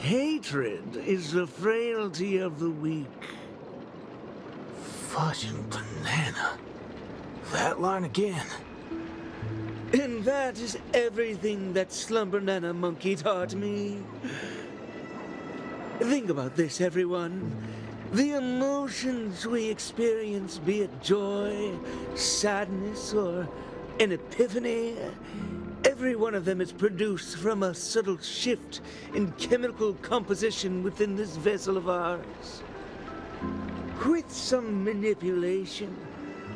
Hatred is the frailty of the weak. Fudging banana. That line again. And that is everything that Slumber-Nana Monkey taught me. Think about this, everyone. The emotions we experience, be it joy, sadness, or an epiphany, every one of them is produced from a subtle shift in chemical composition within this vessel of ours. With some manipulation,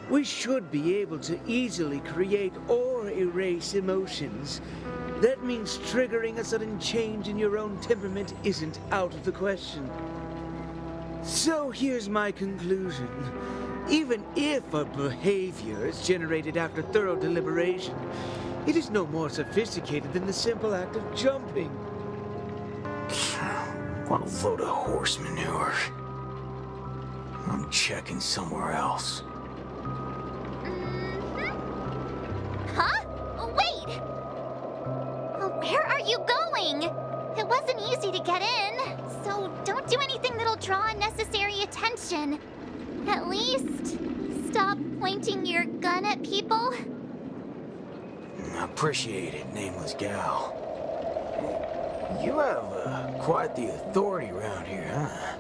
we should be able to easily create or erase emotions. That means triggering a sudden change in your own temperament isn't out of the question. So here's my conclusion. Even if a behavior is generated after thorough deliberation, it is no more sophisticated than the simple act of jumping. What a load of horse manure. I'm checking somewhere else. Huh? Wait! Where are you going? It wasn't easy to get in, so don't do anything that'll draw unnecessary attention. At least, stop pointing your gun at people. Appreciate it, nameless gal. You have quite the authority around here, huh?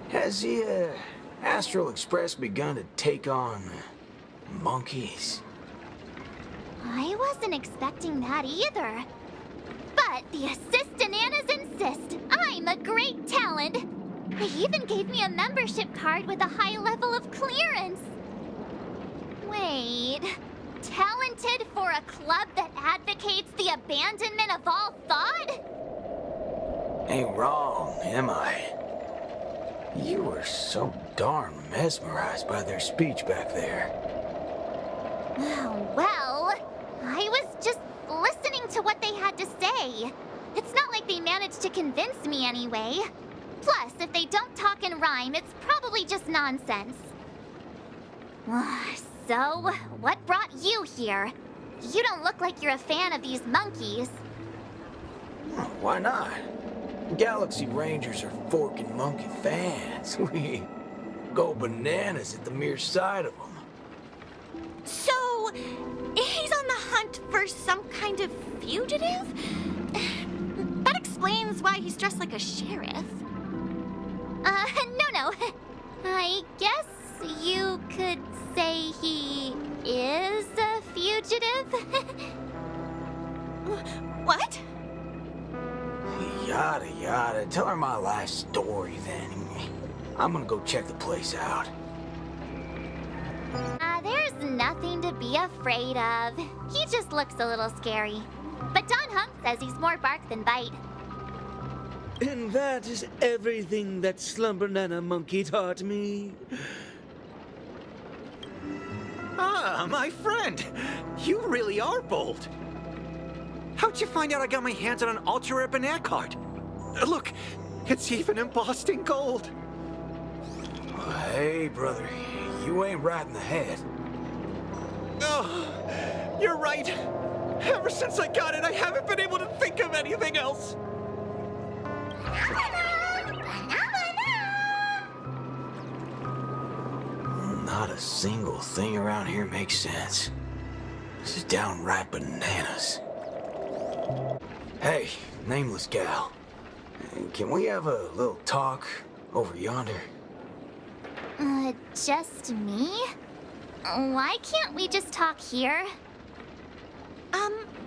Has the Astral Express begun to take on monkeys? I wasn't expecting that either. But the Assist-Ananas insist I'm a great talent. They even gave me a membership card with a high level of clearance. Wait, talented for a club that advocates the abandonment of all thought? Ain't wrong, am I? You were so darn mesmerized by their speech back there. Well, I was just listening to what they had to say. It's not like they managed to convince me anyway. Plus, if they don't talk and rhyme, it's probably just nonsense. So, what brought you here? You don't look like you're a fan of these monkeys. Why not? Galaxy Rangers are forking monkey fans. We go bananas at the mere sight of them. So, he's on the hunt for some kind of fugitive? That explains why he's dressed like a sheriff. No. I guess you could say he is a fugitive. What? Yada yada. Tell her my life story then. I'm gonna go check the place out. There's nothing to be afraid of. He just looks a little scary. But Don Hunk says he's more bark than bite. And that is everything that Slumber-Nana Monkey taught me. Ah, my friend! You really are bold. How'd you find out I got my hands on an ultra-rare banana card? Look, it's even embossed in gold. Hey, brother, you ain't right in the head. Oh, you're right. Ever since I got it, I haven't been able to think of anything else. Not a single thing around here makes sense. This is downright bananas. Hey, nameless gal. Can we have a little talk over yonder? Just me? Why can't we just talk here?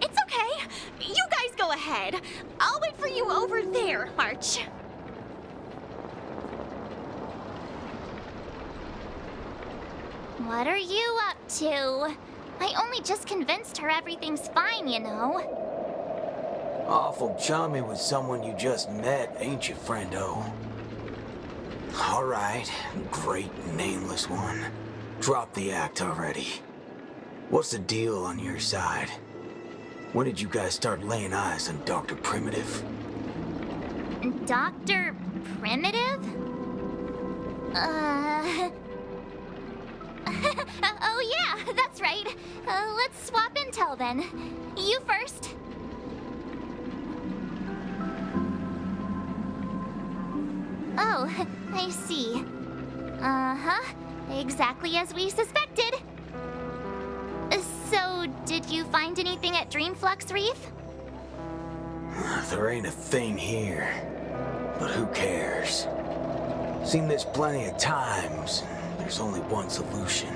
It's okay. You guys go ahead. I'll wait for you over there, March. What are you up to? I only just convinced her everything's fine, you know. Awful chummy with someone you just met, ain't you, friendo? All right, great nameless one. Drop the act already. What's the deal on your side? When did you guys start laying eyes on Dr. Primitive? Dr. Primitive? Oh yeah, that's right. Let's swap intel then. You first. Oh, I see. Uh-huh. Exactly as we suspected. So, did you find anything at Dreamflux Reef? There ain't a thing here. But who cares? Seen this plenty of times. There's only one solution.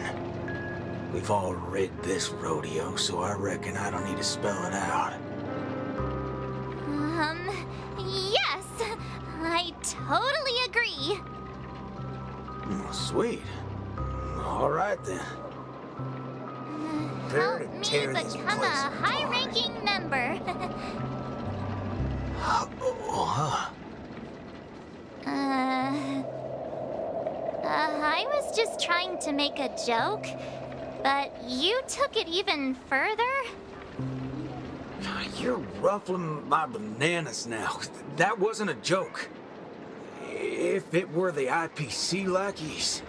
We've all rid this rodeo, so I reckon I don't need to spell it out. Yes. I totally agree. Sweet. All right then. Help me become a high-ranking member. I was just trying to make a joke, but you took it even further? You're ruffling my bananas now. That wasn't a joke. If it were the IPC lackeys,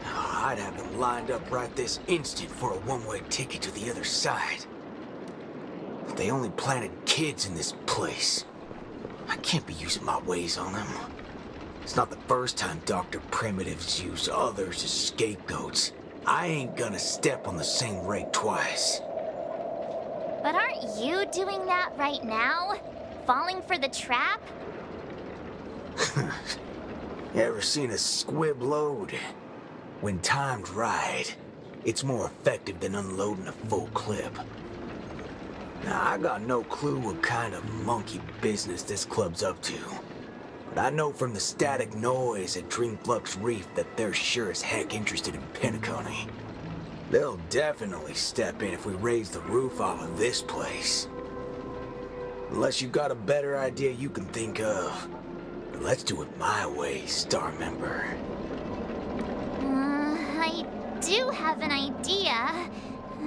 I'd have them lined up right this instant for a one-way ticket to the other side. But they only planted kids in this place. I can't be using my ways on them. It's not the first time Dr. Primitives use others as scapegoats. I ain't gonna step on the same rake twice. But aren't you doing that right now? Falling for the trap? You ever seen a squib load? When timed right, it's more effective than unloading a full clip. Now, I got no clue what kind of monkey business this club's up to. But I know from the static noise at Dreamflux Reef that they're sure as heck interested in Penacony. They'll definitely step in if we raise the roof off of this place. Unless you've got a better idea you can think of. But let's do it my way, Star Member. I do have an idea.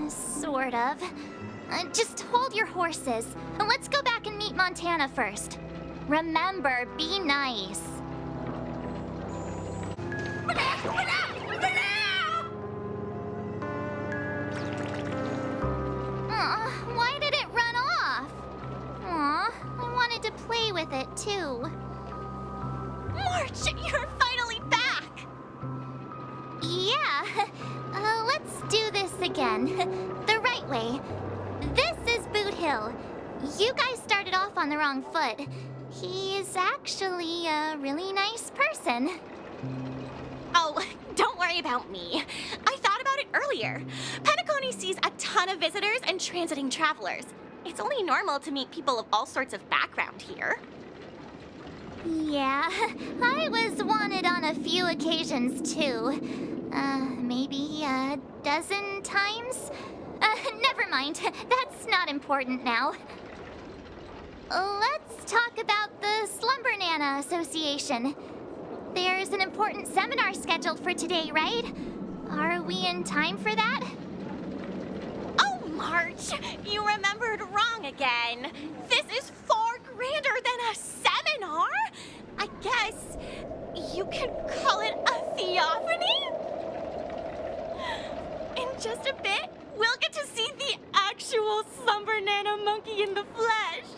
Sort of. Just hold your horses. Let's go back and meet Montana first. Remember, be nice. Why did it run off? Aw, I wanted to play with it too. March, you're finally back! Yeah, let's do this again. The right way. This is Boot Hill. You guys started off on the wrong foot. He's actually a really nice person. Oh, don't worry about me. I thought about it earlier. Penacony sees a ton of visitors and transiting travelers. It's only normal to meet people of all sorts of background here. Yeah, I was wanted on a few occasions too. Maybe a dozen times? Never mind. That's not important now. Let's talk about the Slumber Nana Association. There's an important seminar scheduled for today, right? Are we in time for that? Oh, March, you remembered wrong again. This is far grander than a seminar. I guess you could call it a theophany? In just a bit, we'll get to see the actual Slumber Nana monkey in the flesh.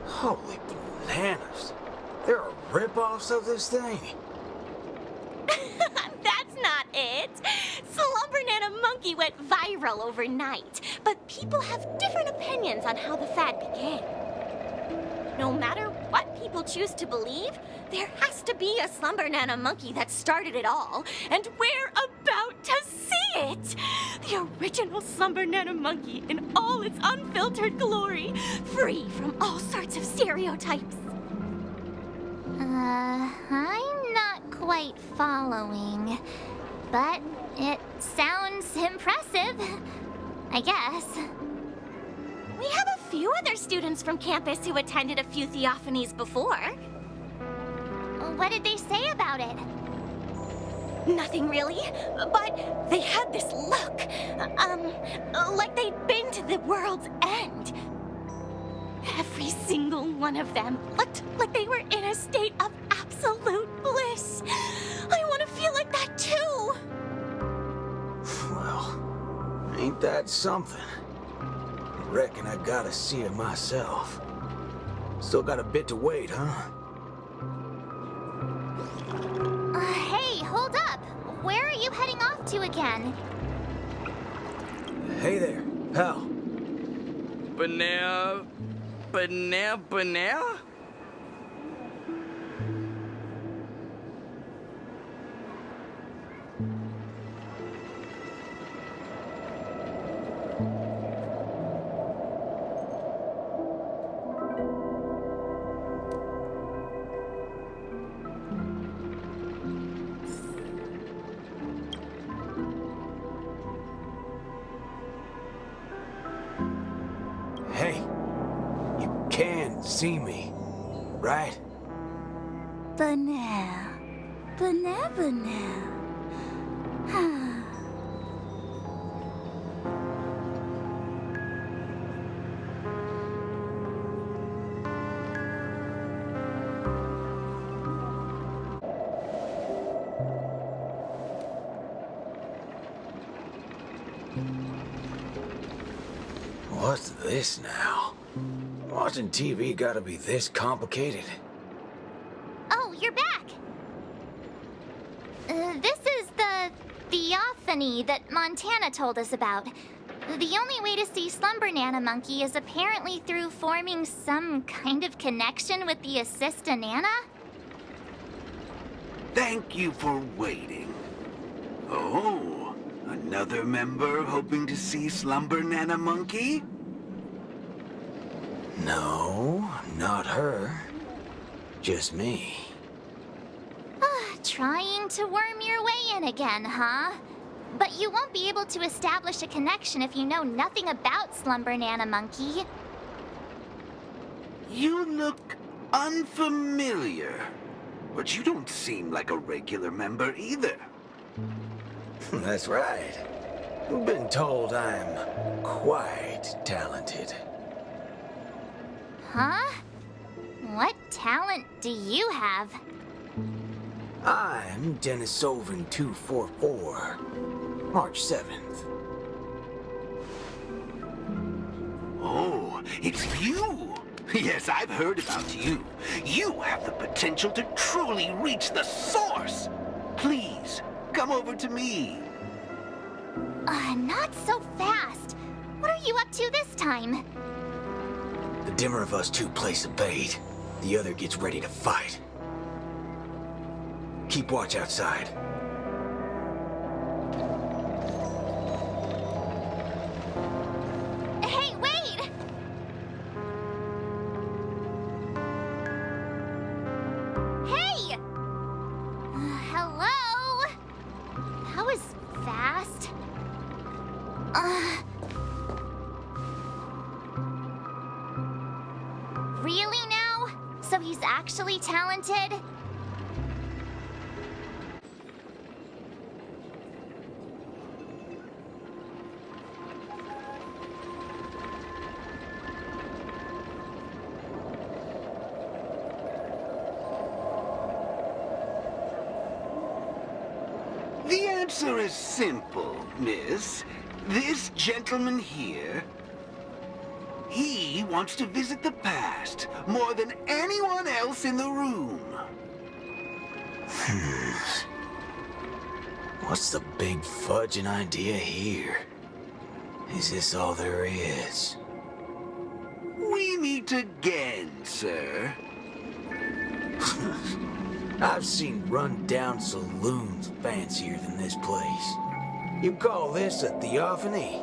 Holy bananas. There are rip-offs of this thing. That's not it. Slumber Nana monkey went viral overnight, but people have different opinions on how the fad began. No matter what people choose to believe, there has to be a Slumber Nana monkey that started it all, and we're about to see it! The original Slumber Nana monkey in all its unfiltered glory, free from all sorts of stereotypes. I'm not quite following, but it sounds impressive, I guess. We have a few other students from campus who attended a few theophanies before. What did they say about it? Nothing really, but they had this look, like they'd been to the world's end. Every single one of them looked like they were in a state of absolute bliss. I want to feel like that too. Well, ain't that something? I reckon I gotta see it myself. Still got a bit to wait, huh? Hey, hold up. Where are you heading off to again? Hey there, pal. Banana. Hey, you can see me, right? Banana. Banana. What's this now? Watching TV gotta be this complicated? Oh, you're back. This is the theophany that Montana told us about. The only way to see Slumber Monkey is apparently through forming some kind of connection with the Assista Nana? Thank you for waiting. Oh, another member hoping to see Slumber Monkey? No, not her. Just me. Trying to worm your way in again, huh? But you won't be able to establish a connection if you know nothing about Slumber Monkey. You look unfamiliar, but you don't seem like a regular member either. That's right. I've been told I'm quite talented. Huh? What talent do you have? I'm Denisovan 244, March 7th. Oh, it's you! Yes, I've heard about you. You have the potential to truly reach the source. Please, come over to me. Not so fast. What are you up to this time? The dimmer of us two plays a bait. The other gets ready to fight. Keep watch outside. Hey, wait! Hey! Hello? That was fast. Really now? So he's actually talented? The answer is simple, miss. This gentleman here, he wants to visit the past more than anyone else in the room. What's the big fudging idea here? Is this all there is? We meet again, sir. I've seen run-down saloons fancier than this place. You call this a theophany?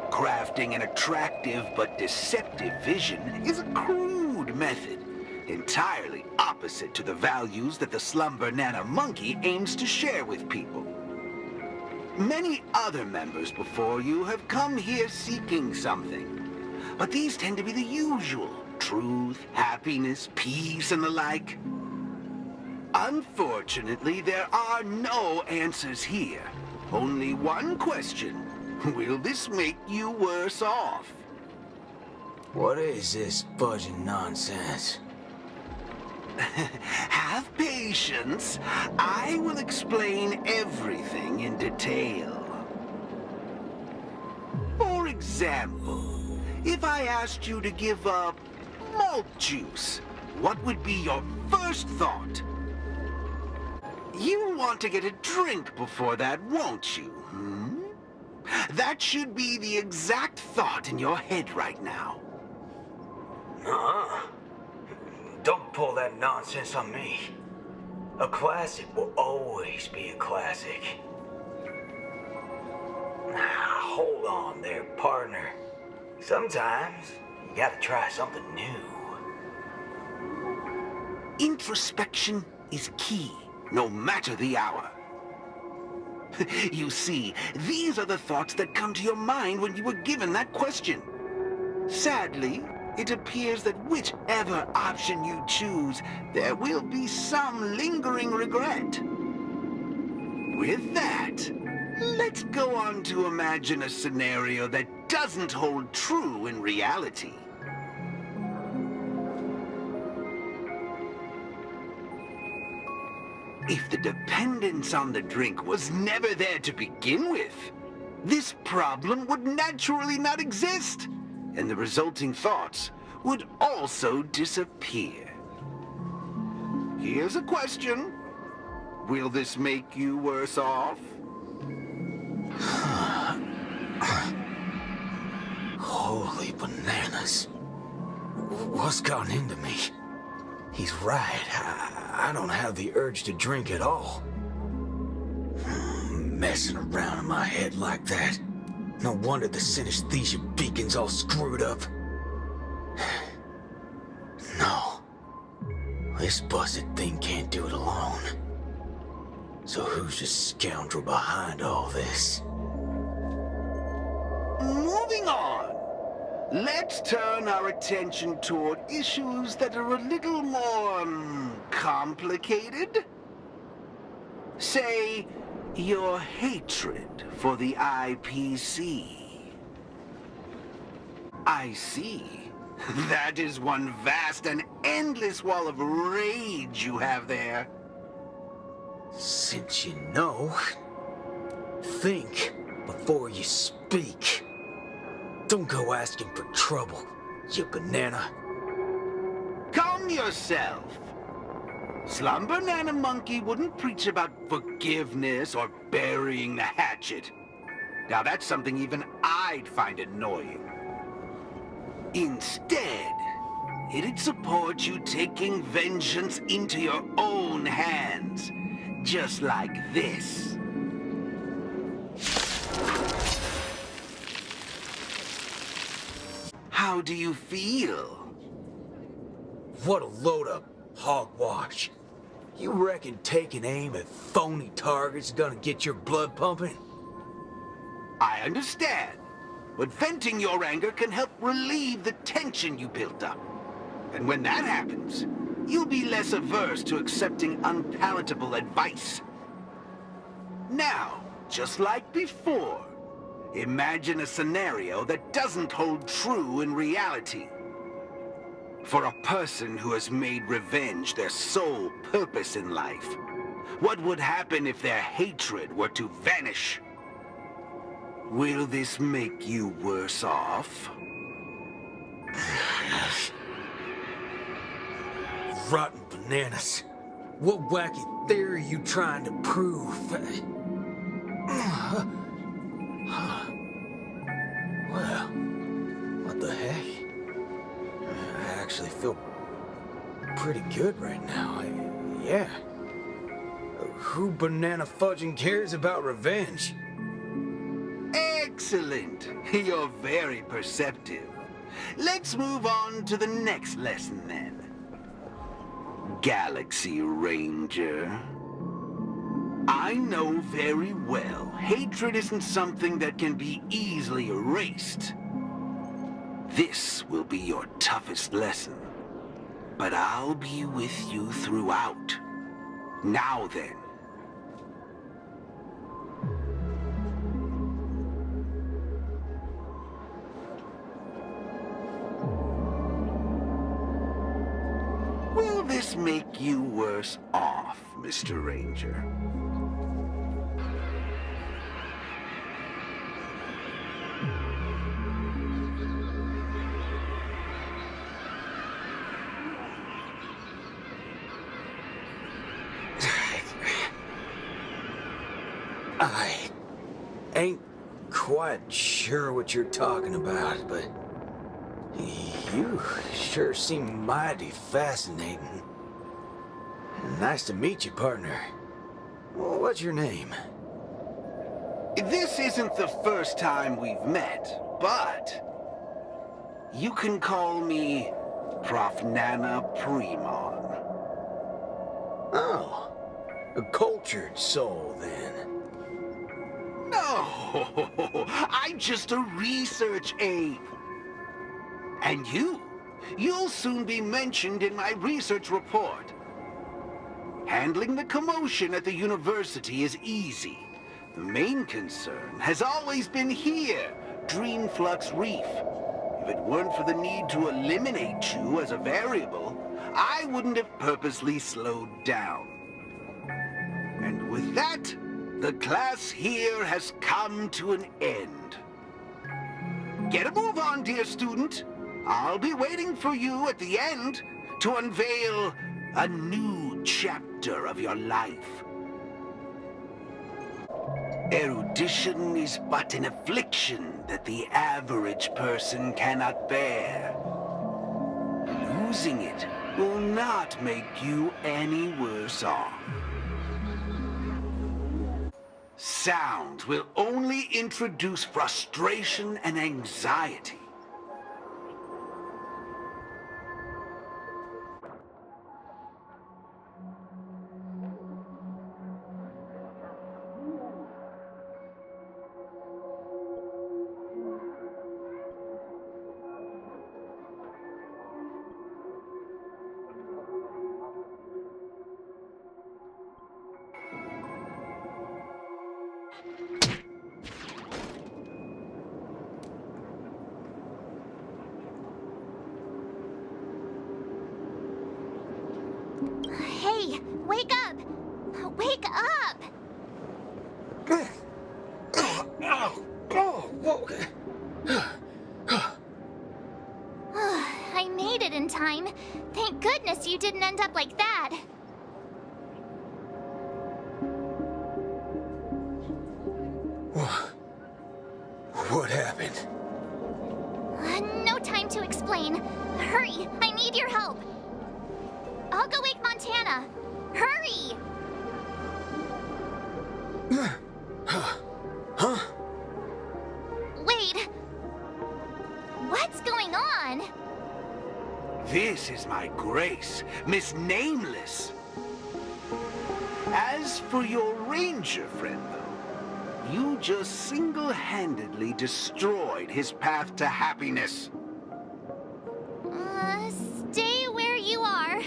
Crafting an attractive but deceptive vision is a crude method, entirely opposite to the values that the Slumber Monkey aims to share with people. Many other members before you have come here seeking something, but these tend to be the usual: truth, happiness, peace, and the like. Unfortunately, there are no answers here. Only one question. Will this make you worse off? What is this fudging nonsense? Have patience. I will explain everything in detail. For example, if I asked you to give up malt juice, what would be your first thought? You want to get a drink before that, won't you? Hmm? That should be the exact thought in your head right now. Uh-uh. Don't pull that nonsense on me. A classic will always be a classic. Hold on there, partner. Sometimes you gotta try something new. Introspection is key, no matter the hour. You see, these are the thoughts that come to your mind when you were given that question. Sadly, it appears that whichever option you choose, there will be some lingering regret. With that, let's go on to imagine a scenario that doesn't hold true in reality. If the dependence on the drink was never there to begin with, this problem would naturally not exist, and the resulting thoughts would also disappear. Here's a question. Will this make you worse off? Holy bananas. What's gotten into me? He's right. I don't have the urge to drink at all. Messing around in my head like that. No wonder the synesthesia beacon's all screwed up. No. This busted thing can't do it alone. So who's the scoundrel behind all this? Moving on. Let's turn our attention toward issues that are a little more complicated. Say, your hatred for the IPC. I see. That is one vast and endless wall of rage you have there. Since you know, think before you speak. Don't go asking for trouble, you banana. Calm yourself. Slumber Nana Monkey wouldn't preach about forgiveness or burying the hatchet. Now that's something even I'd find annoying. Instead, it'd support you taking vengeance into your own hands. Just like this. How do you feel? What a load of hogwash. You reckon taking aim at phony targets is gonna get your blood pumping? I understand, but venting your anger can help relieve the tension you built up. And when that happens, you'll be less averse to accepting unpalatable advice. Now, just like before, imagine a scenario that doesn't hold true in reality. For a person who has made revenge their sole purpose in life, what would happen if their hatred were to vanish? Will this make you worse off? Rotten bananas. What wacky theory you trying to prove? Well, what the heck? I actually feel pretty good right now. Yeah. Who banana fudging cares about revenge? Excellent. You're very perceptive. Let's move on to the next lesson then. Galaxy Ranger. I know very well hatred isn't something that can be easily erased. This will be your toughest lesson, but I'll be with you throughout. Now then. Will this make you worse off, Mr. Ranger? Ain't quite sure what you're talking about, but you sure seem mighty fascinating. Nice to meet you, partner. What's your name? This isn't the first time we've met, but you can call me Prof. Nana Premon. Oh, a cultured soul, then. No, I'm just a research ape. And you'll soon be mentioned in my research report. Handling the commotion at the university is easy. The main concern has always been here, Dreamflux Reef. If it weren't for the need to eliminate you as a variable, I wouldn't have purposely slowed down. And with that, the class here has come to an end. Get a move on, dear student. I'll be waiting for you at the end to unveil a new chapter of your life. Erudition is but an affliction that the average person cannot bear. Losing it will not make you any worse off. Sound will only introduce frustration and anxiety. Hey, wake up! Wake up! I made it in time. Thank goodness you didn't end up like that. What happened? No time to explain. Hurry, I need your help. I'll go wake Montana. Hurry! Huh? Wait. What's going on? This is my grace, Miss Nameless. As for your ranger friend, though, you just single-handedly destroyed his path to happiness. Stay where you are.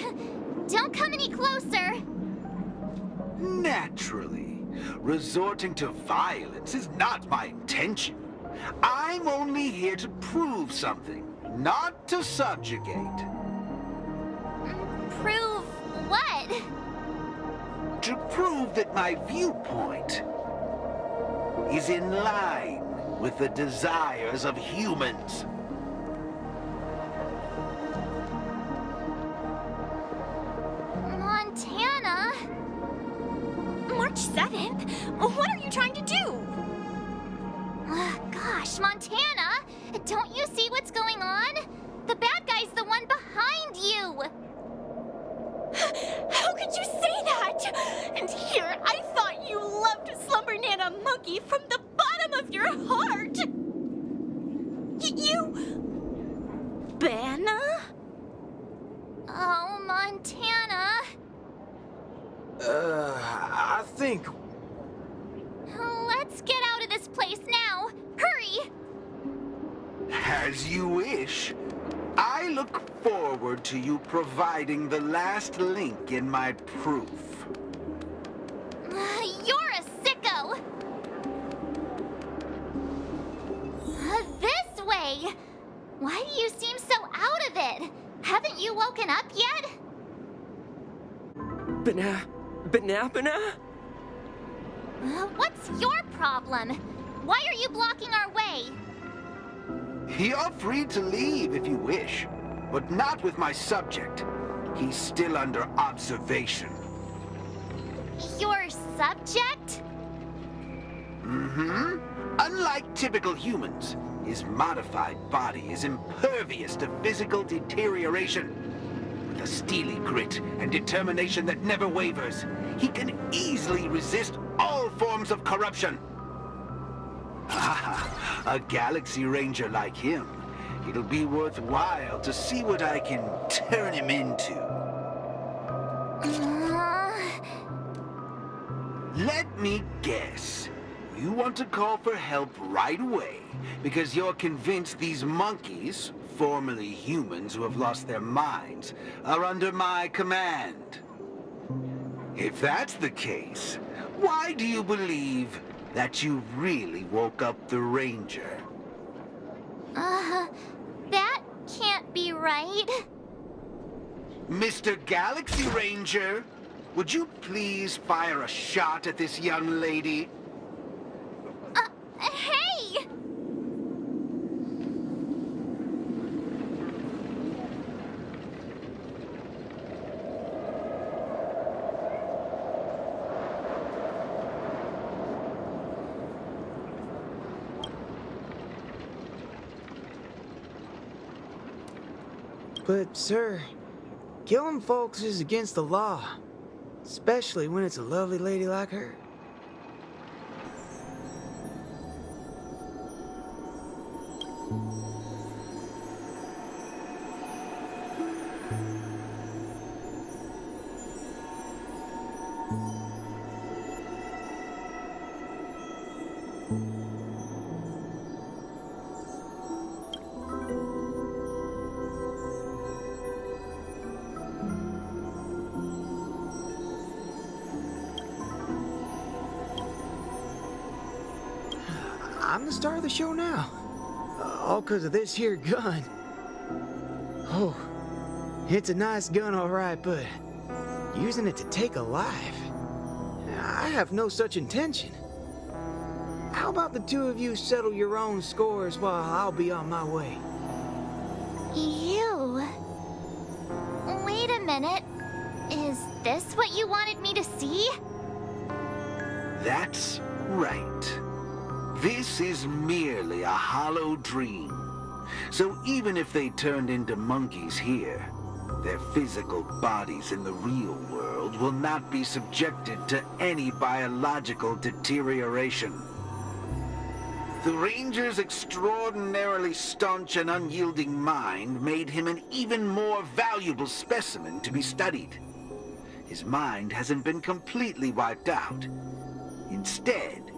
Don't come any closer. Naturally, resorting to violence is not my intention. I'm only here to prove something, not to subjugate. Prove what? To prove that my viewpoint is in line with the desires of humans. Montana? March 7th? What are you trying to do? Gosh, Montana! Don't you see what's going on? The bad guy's the one behind you! How could you say that? And here, I thought you loved Slumber Nana Monkey from the bottom of your heart! You... Banna? Oh, Montana. I think... Let's get out of this place now. Hurry! As you wish. I look forward to you providing the last link in my proof. You're a sicko! This way! Why do you seem so out of it? Haven't you woken up yet? Banana? What's your problem? Why are you blocking our way? You're free to leave if you wish, but not with my subject. He's still under observation. Your subject? Mm-hmm. Unlike typical humans, his modified body is impervious to physical deterioration. With a steely grit and determination that never wavers, he can easily resist all forms of corruption. Ah, a Galaxy Ranger like him. It'll be worthwhile to see what I can turn him into. Let me guess. You want to call for help right away because you're convinced these monkeys, formerly humans who have lost their minds, are under my command. If that's the case, why do you believe that you really woke up the Ranger? That can't be right. Mr. Galaxy Ranger, would you please fire a shot at this young lady? Hey! But, sir, killing folks is against the law. Especially when it's a lovely lady like her. I'm the star of the show now. All 'cause of this here gun. Oh, it's a nice gun, all right, but using it to take a life? I have no such intention. How about the two of you settle your own scores while I'll be on my way? You... Wait a minute. Is this what you wanted me to see? That's right. This is merely a hollow dream. So even if they turned into monkeys here, their physical bodies in the real world will not be subjected to any biological deterioration. The Ranger's extraordinarily staunch and unyielding mind made him an even more valuable specimen to be studied. His mind hasn't been completely wiped out. Instead,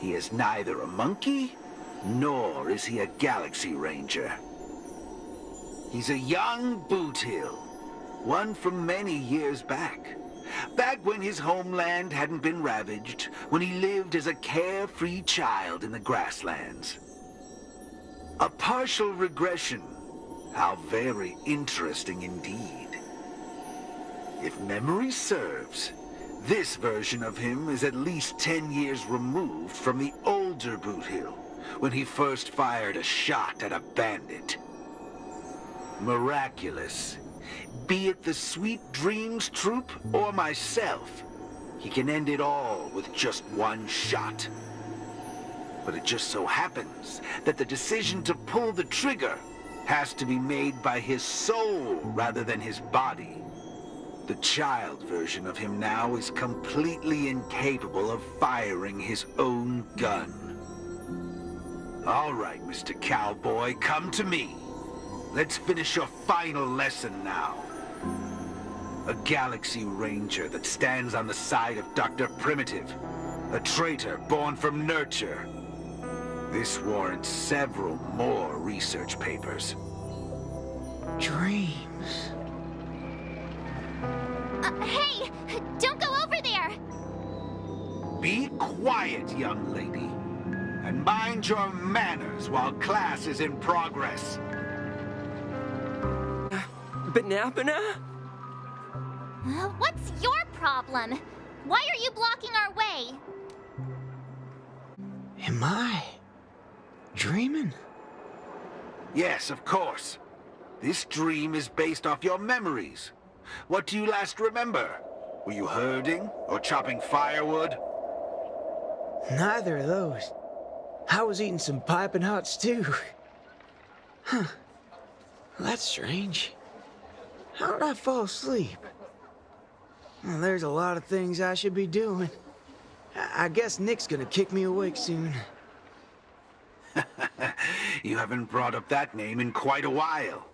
he is neither a monkey, nor is he a Galaxy Ranger. He's a young Boothill, one from many years back. Back when his homeland hadn't been ravaged, when he lived as a carefree child in the grasslands. A partial regression. How very interesting indeed. If memory serves, this version of him is at least 10 years removed from the older Boothill, when he first fired a shot at a bandit. Miraculous. Be it the Sweet Dreams Troop or myself, he can end it all with just one shot. But it just so happens that the decision to pull the trigger has to be made by his soul rather than his body. The child version of him now is completely incapable of firing his own gun. All right, Mr. Cowboy, come to me. Let's finish your final lesson now. A Galaxy Ranger that stands on the side of Dr. Primitive, a traitor born from nurture. This warrants several more research papers. Dreams. Hey! Don't go over there! Be quiet, young lady, and mind your manners while class is in progress. Banana? What's your problem? Why are you blocking our way? Am I dreaming? Yes, of course. This dream is based off your memories. What do you last remember? Were you herding or chopping firewood? Neither of those. I was eating some piping hot stew. Huh. That's strange. How did I fall asleep? Well, there's a lot of things I should be doing. I guess Nick's gonna kick me awake soon. You haven't brought up that name in quite a while.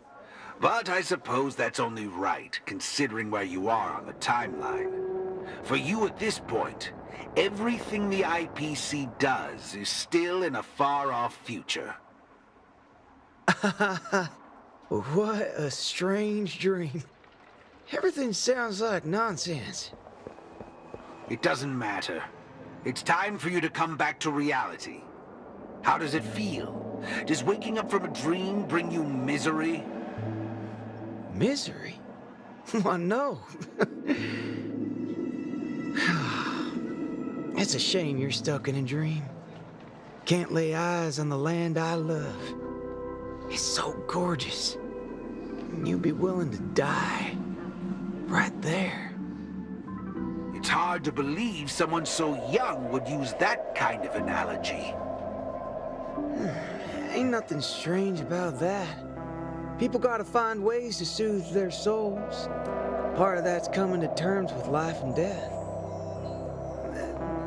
But I suppose that's only right, considering where you are on the timeline. For you at this point, everything the IPC does is still in a far-off future. What a strange dream. Everything sounds like nonsense. It doesn't matter. It's time for you to come back to reality. How does it feel? Does waking up from a dream bring you misery? Misery? Why, no. It's a shame you're stuck in a dream. Can't lay eyes on the land I love. It's so gorgeous. You'd be willing to die. Right there. It's hard to believe someone so young would use that kind of analogy. Ain't nothing strange about that. People gotta find ways to soothe their souls. Part of that's coming to terms with life and death.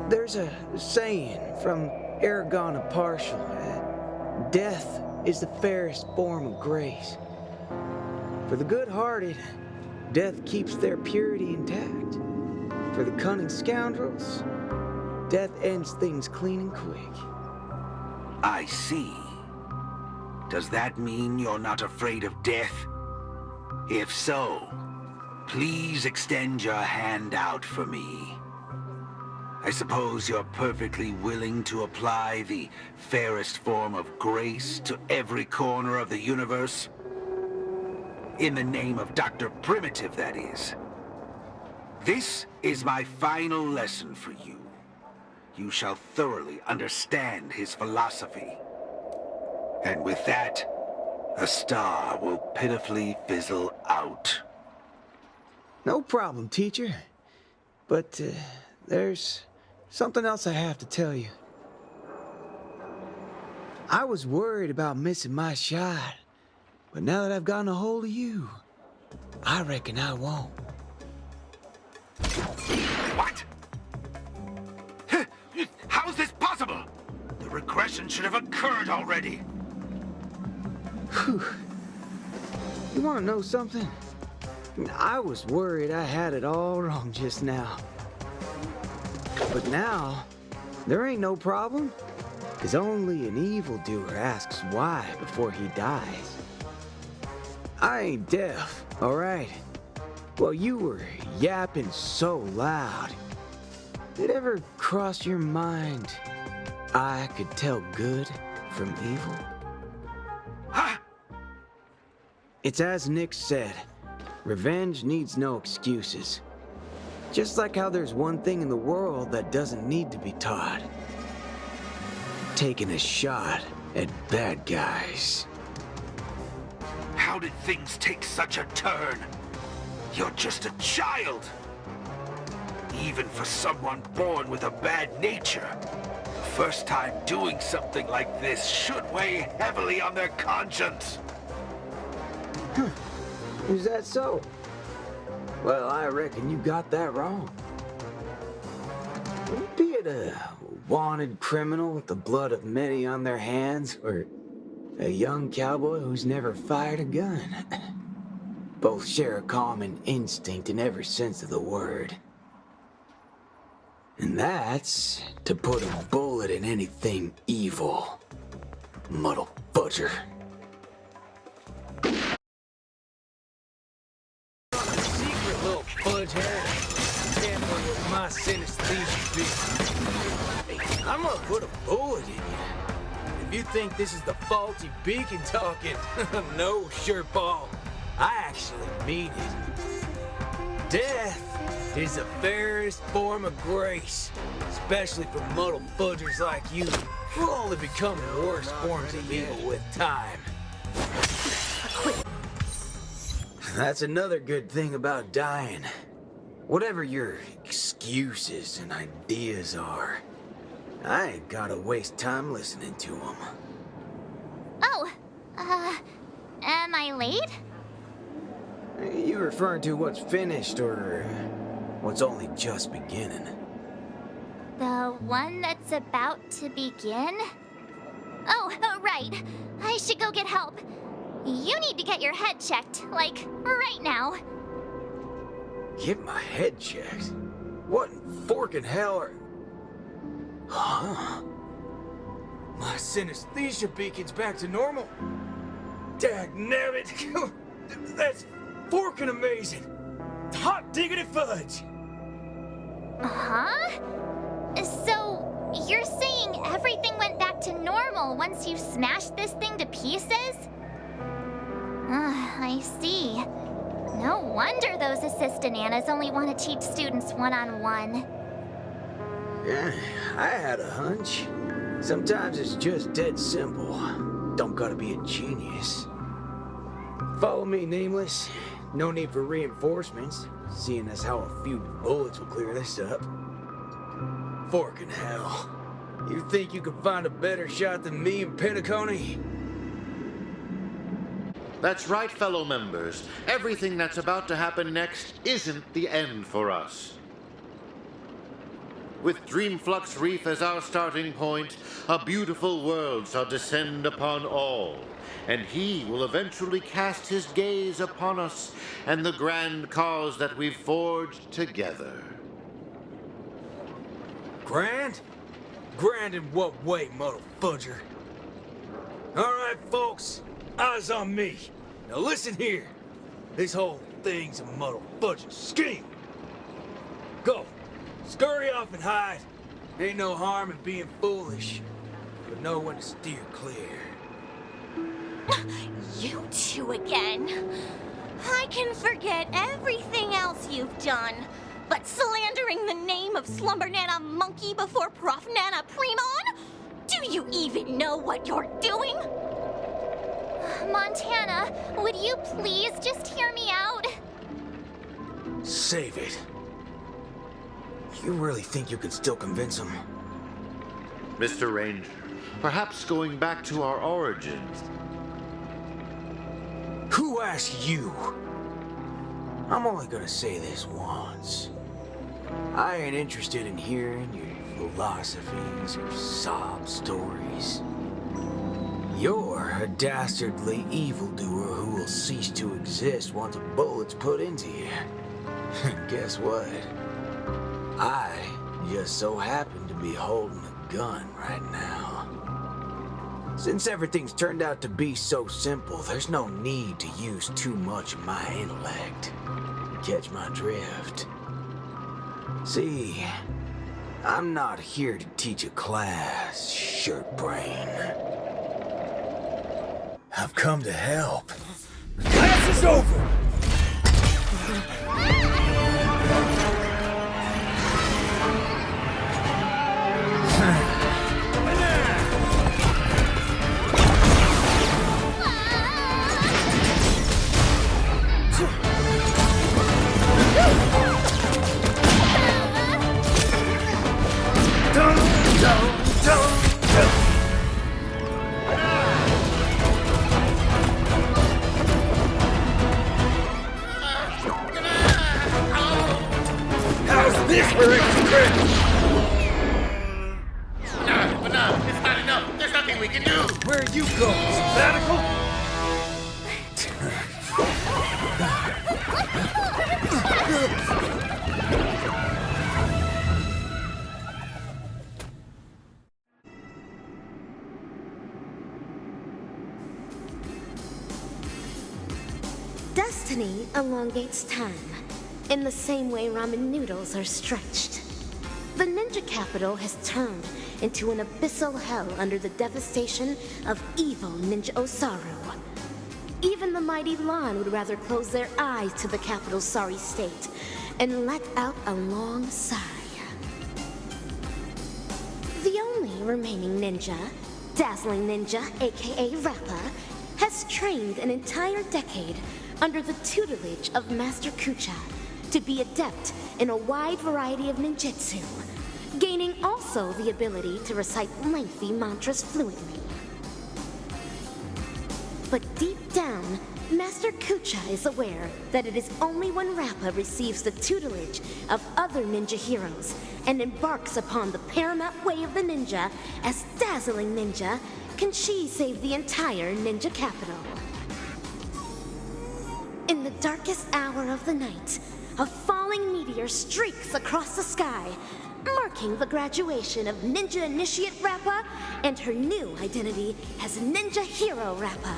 There's a saying from Aragon of Partial. Death is the fairest form of grace. For the good-hearted, death keeps their purity intact. For the cunning scoundrels, death ends things clean and quick. I see. Does that mean you're not afraid of death? If so, please extend your hand out for me. I suppose you're perfectly willing to apply the fairest form of grace to every corner of the universe? In the name of Dr. Primitive, that is. This is my final lesson for you. You shall thoroughly understand his philosophy. And with that, a star will pitifully fizzle out. No problem, teacher. But there's something else I have to tell you. I was worried about missing my shot, but now that I've gotten a hold of you, I reckon I won't. What? How is this possible? The regression should have occurred already. Whew. You want to know something? I was worried I had it all wrong just now. But now, there ain't no problem. Because only an evildoer asks why before he dies. I ain't deaf, all right? Well, you were yapping so loud. Did it ever cross your mind I could tell good from evil? Huh? It's as Nick said, revenge needs no excuses. Just like how there's one thing in the world that doesn't need to be taught. Taking a shot at bad guys. How did things take such a turn? You're just a child. Even for someone born with a bad nature, the first time doing something like this should weigh heavily on their conscience. Is that so? Well, I reckon you got that wrong. Be it a wanted criminal with the blood of many on their hands, or a young cowboy who's never fired a gun. Both share a common instinct in every sense of the word. And that's to put a bullet in anything evil. Muddle butcher. Secret little fudge head. Tamper with my synesthesia beacon. I'm gonna put a bullet in you. If you think this is the faulty beacon talking, no, Sherpaul. I actually mean it. Death is the fairest form of grace, especially for muddled fudgers like you, who only become worse forms of evil with time. That's another good thing about dying. Whatever your excuses and ideas are, I ain't gotta waste time listening to them. Oh, am I late? You referring to what's finished or what's only just beginning? The one that's about to begin? Oh, right. I should go get help. You need to get your head checked, like, right now. Get my head checked? What in forking hell are... Huh? My synesthesia beacon's back to normal. Dagnabbit! That's forking amazing! Hot diggity fudge! Huh? So, you're saying everything went back to normal once you smashed this thing to pieces? I see. No wonder those assistant Annas only want to teach students one-on-one. Yeah, I had a hunch. Sometimes it's just dead simple. Don't gotta be a genius. Follow me, Nameless. No need for reinforcements, seeing as how a few bullets will clear this up. Forking hell. You think you could find a better shot than me and Pentacone? That's right, fellow members. Everything that's about to happen next isn't the end for us. With Dreamflux Reef as our starting point, a beautiful world shall descend upon all, and he will eventually cast his gaze upon us and the grand cause that we've forged together. Grand? Grand in what way, muddle fudger? Alright, folks. Eyes on me. Now listen here. This whole thing's a muddle fudging scheme. Go. Scurry off and hide. Ain't no harm in being foolish. But know when to steer clear. You two again. I can forget everything else you've done. But slandering the name of Slumber Nana Monkey before Prof Nana Premon? Do you even know what you're doing? Montana, would you please just hear me out? Save it. You really think you can still convince him? Mr. Ranger, perhaps going back to our origins. Who asked you? I'm only gonna say this once. I ain't interested in hearing your philosophies or sob stories. You're a dastardly evildoer who will cease to exist once a bullet's put into you. Guess what? I just so happen to be holding a gun right now. Since everything's turned out to be so simple, there's no need to use too much of my intellect. Catch my drift? See, I'm not here to teach a class, shirt brain. I've come to help. Class is over! How's this for extra credit? No, it's not enough. There's nothing we can do. Where are you going? Sabbatical? Destiny elongates time, in the same way ramen noodles are stretched. The ninja capital has turned into an abyssal hell under the devastation of evil Ninja Osaru. Even the mighty Lan would rather close their eyes to the capital's sorry state and let out a long sigh. The only remaining ninja, Dazzling Ninja, aka Rappa, has trained an entire decade under the tutelage of Master Kucha to be adept in a wide variety of ninjutsu, gaining also the ability to recite lengthy mantras fluently. But deep down, Master Kucha is aware that it is only when Rappa receives the tutelage of other ninja heroes and embarks upon the paramount way of the ninja as dazzling ninja can she save the entire ninja capital. In the darkest hour of the night, a falling meteor streaks across the sky, marking the graduation of Ninja Initiate Rappa and her new identity as Ninja Hero Rappa.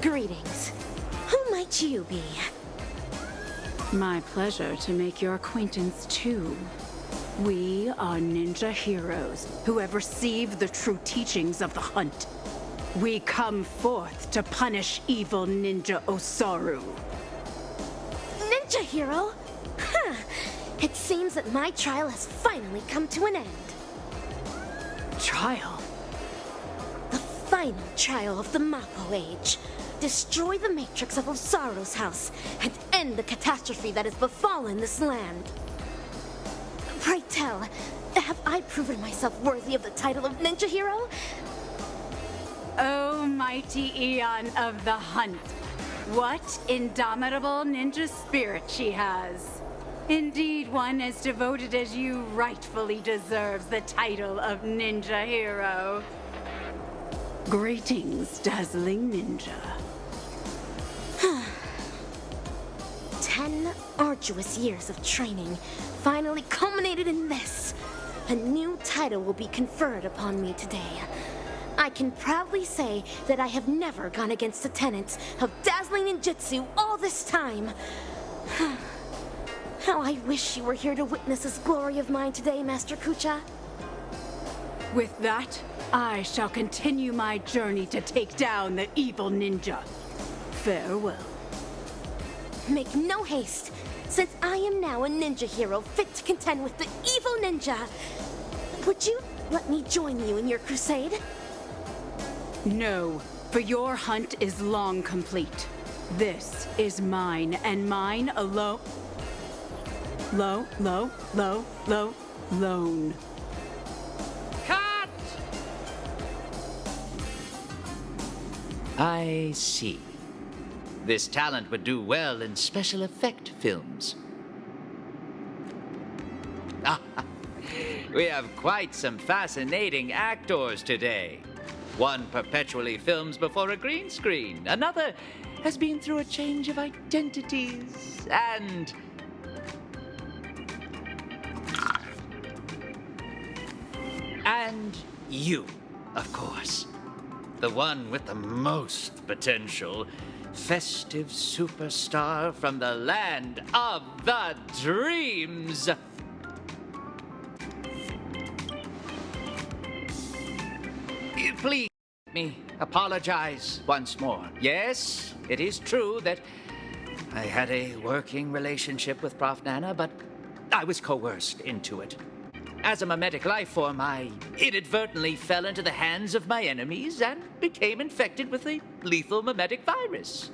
Greetings. Who might you be? My pleasure to make your acquaintance, too. We are ninja heroes who have received the true teachings of the hunt. We come forth to punish evil Ninja Osaru. Ninja hero? Huh. It seems that my trial has finally come to an end. Trial? The final trial of the Mappo Age. Destroy the matrix of Osaru's house and end the catastrophe that has befallen this land. Pray tell, have I proven myself worthy of the title of Ninja Hero? O mighty Eon of the Hunt, what indomitable ninja spirit she has. Indeed, one as devoted as you rightfully deserves the title of Ninja Hero. Greetings, dazzling ninja. 10 arduous years of training finally culminated in this. A new title will be conferred upon me today. I can proudly say that I have never gone against the tenets of dazzling ninjutsu all this time. How I wish you were here to witness this glory of mine today, Master Kucha. With that, I shall continue my journey to take down the evil ninja. Farewell. Make no haste, since I am now a ninja hero fit to contend with the evil ninja. Would you let me join you in your crusade? No, for your hunt is long complete. This is mine, and mine alone. Lone. Cut! I see. This talent would do well in special effect films. We have quite some fascinating actors today. One perpetually films before a green screen. Another has been through a change of identities. And you, of course. The one with the most potential. Festive superstar from the land of the dreams. Please let me apologize once more. Yes, it is true that I had a working relationship with Prof. Nana, but I was coerced into it. As a mimetic life form, I inadvertently fell into the hands of my enemies and became infected with a lethal mimetic virus.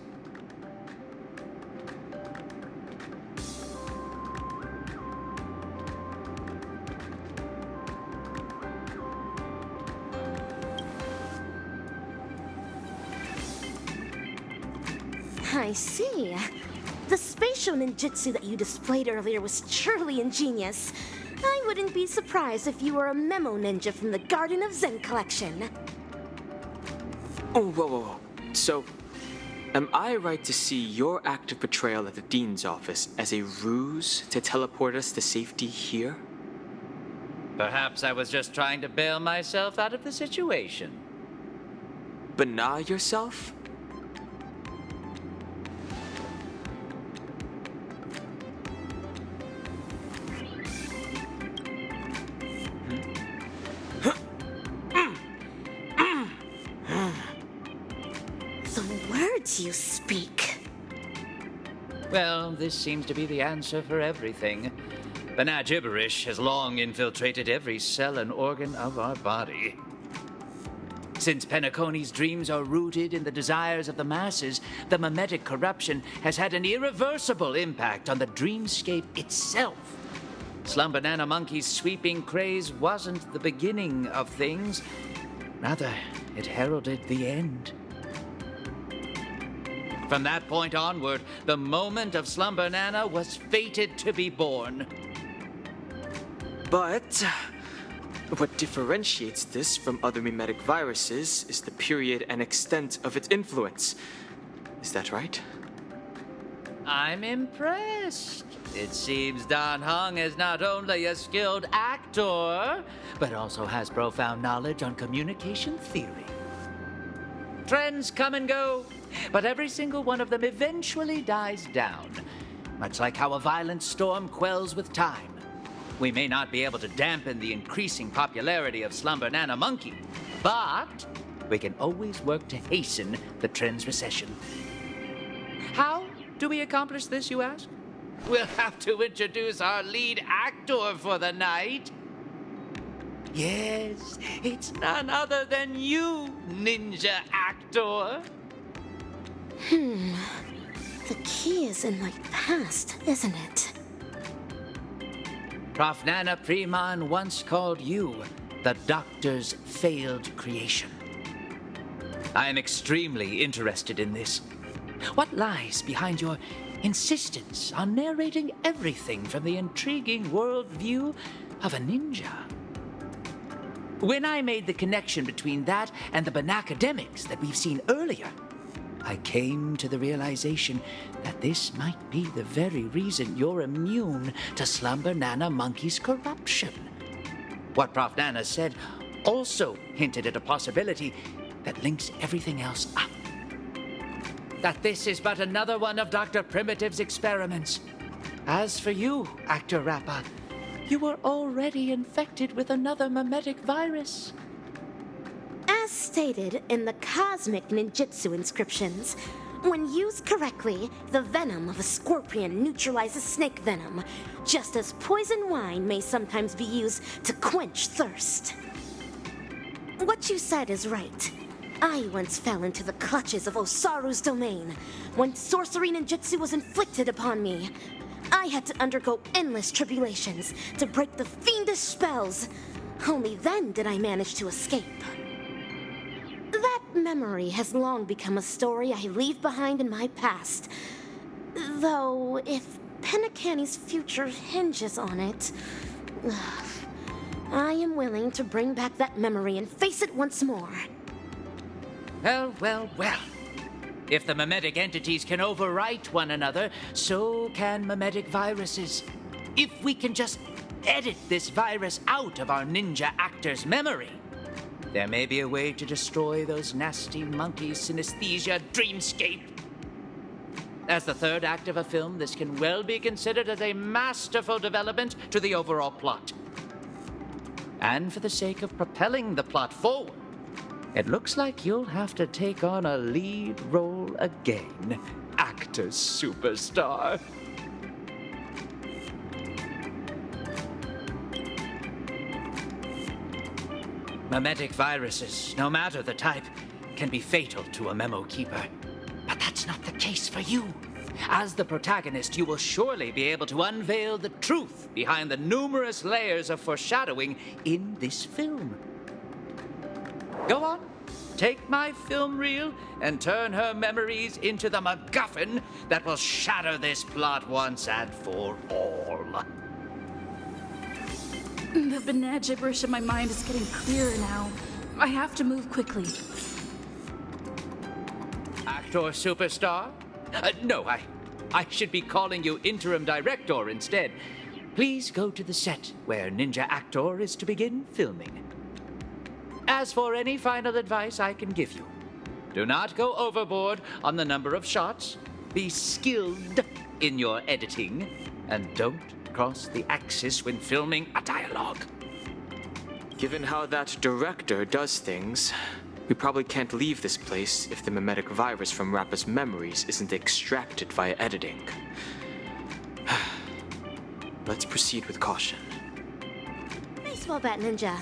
I see. The spatial ninjutsu that you displayed earlier was truly ingenious. I wouldn't be surprised if you were a memo ninja from the Garden of Zen collection. Oh, whoa. So, Am I right to see your active portrayal at the Dean's office as a ruse to teleport us to safety here? Perhaps I was just trying to bail myself out of the situation. Bana yourself? The words you speak. Well, this seems to be the answer for everything. Bana gibberish has long infiltrated every cell and organ of our body. Since Penacony's dreams are rooted in the desires of the masses, the mimetic corruption has had an irreversible impact on the dreamscape itself. Slumber Nana Monkey's sweeping craze wasn't the beginning of things. Rather, it heralded the end. From that point onward, the moment of Slumber Nana was fated to be born. But what differentiates this from other mimetic viruses is the period and extent of its influence. Is that right? I'm impressed. It seems Dan Heng is not only a skilled actor, but also has profound knowledge on communication theory. Trends come and go, but every single one of them eventually dies down, much like how a violent storm quells with time. We may not be able to dampen the increasing popularity of Slumber Nana Monkey, but we can always work to hasten the trend's recession. How do we accomplish this, you ask? We'll have to introduce our lead actor for the night. Yes, it's none other than you, ninja actor. The key is in my past, isn't it? Prof. Nana Preman once called you the Doctor's failed creation. I am extremely interested in this. What lies behind your insistence on narrating everything from the intriguing worldview of a ninja? When I made the connection between that and the Banacademics that we've seen earlier, I came to the realization that this might be the very reason you're immune to Slumber Nana Monkey's corruption. What Prof. Nana said also hinted at a possibility that links everything else up. That this is but another one of Dr. Primitive's experiments. As for you, Actor Rappa, you were already infected with another mimetic virus. As stated in the cosmic ninjutsu inscriptions, when used correctly, the venom of a scorpion neutralizes snake venom, just as poison wine may sometimes be used to quench thirst. What you said is right. I once fell into the clutches of Osaru's domain. When sorcery ninjutsu was inflicted upon me, I had to undergo endless tribulations to break the fiendish spells. Only then did I manage to escape. That memory has long become a story I leave behind in my past. Though, if Penacony's future hinges on it, I am willing to bring back that memory and face it once more. Well, well, well. If the mimetic entities can overwrite one another, so can mimetic viruses. If we can just edit this virus out of our ninja actor's memory, there may be a way to destroy those nasty monkeys' synesthesia dreamscape. As the third act of a film, this can well be considered as a masterful development to the overall plot. And for the sake of propelling the plot forward, it looks like you'll have to take on a lead role again, actor superstar. Mimetic viruses, no matter the type, can be fatal to a memo keeper. But that's not the case for you. As the protagonist, you will surely be able to unveil the truth behind the numerous layers of foreshadowing in this film. Go on, take my film reel and turn her memories into the MacGuffin that will shatter this plot once and for all. The Bana gibberish in my mind is getting clearer now. I have to move quickly. Actor actor superstar? No, I should be calling you interim director instead. Please go to the set where Ninja Actor is to begin filming. As for any final advice I can give you, do not go overboard on the number of shots, be skilled in your editing, and don't cross the axis when filming a dialogue. Given how that director does things, we probably can't leave this place if the mimetic virus from Rappa's memories isn't extracted via editing. Let's proceed with caution. Baseball bat ninja,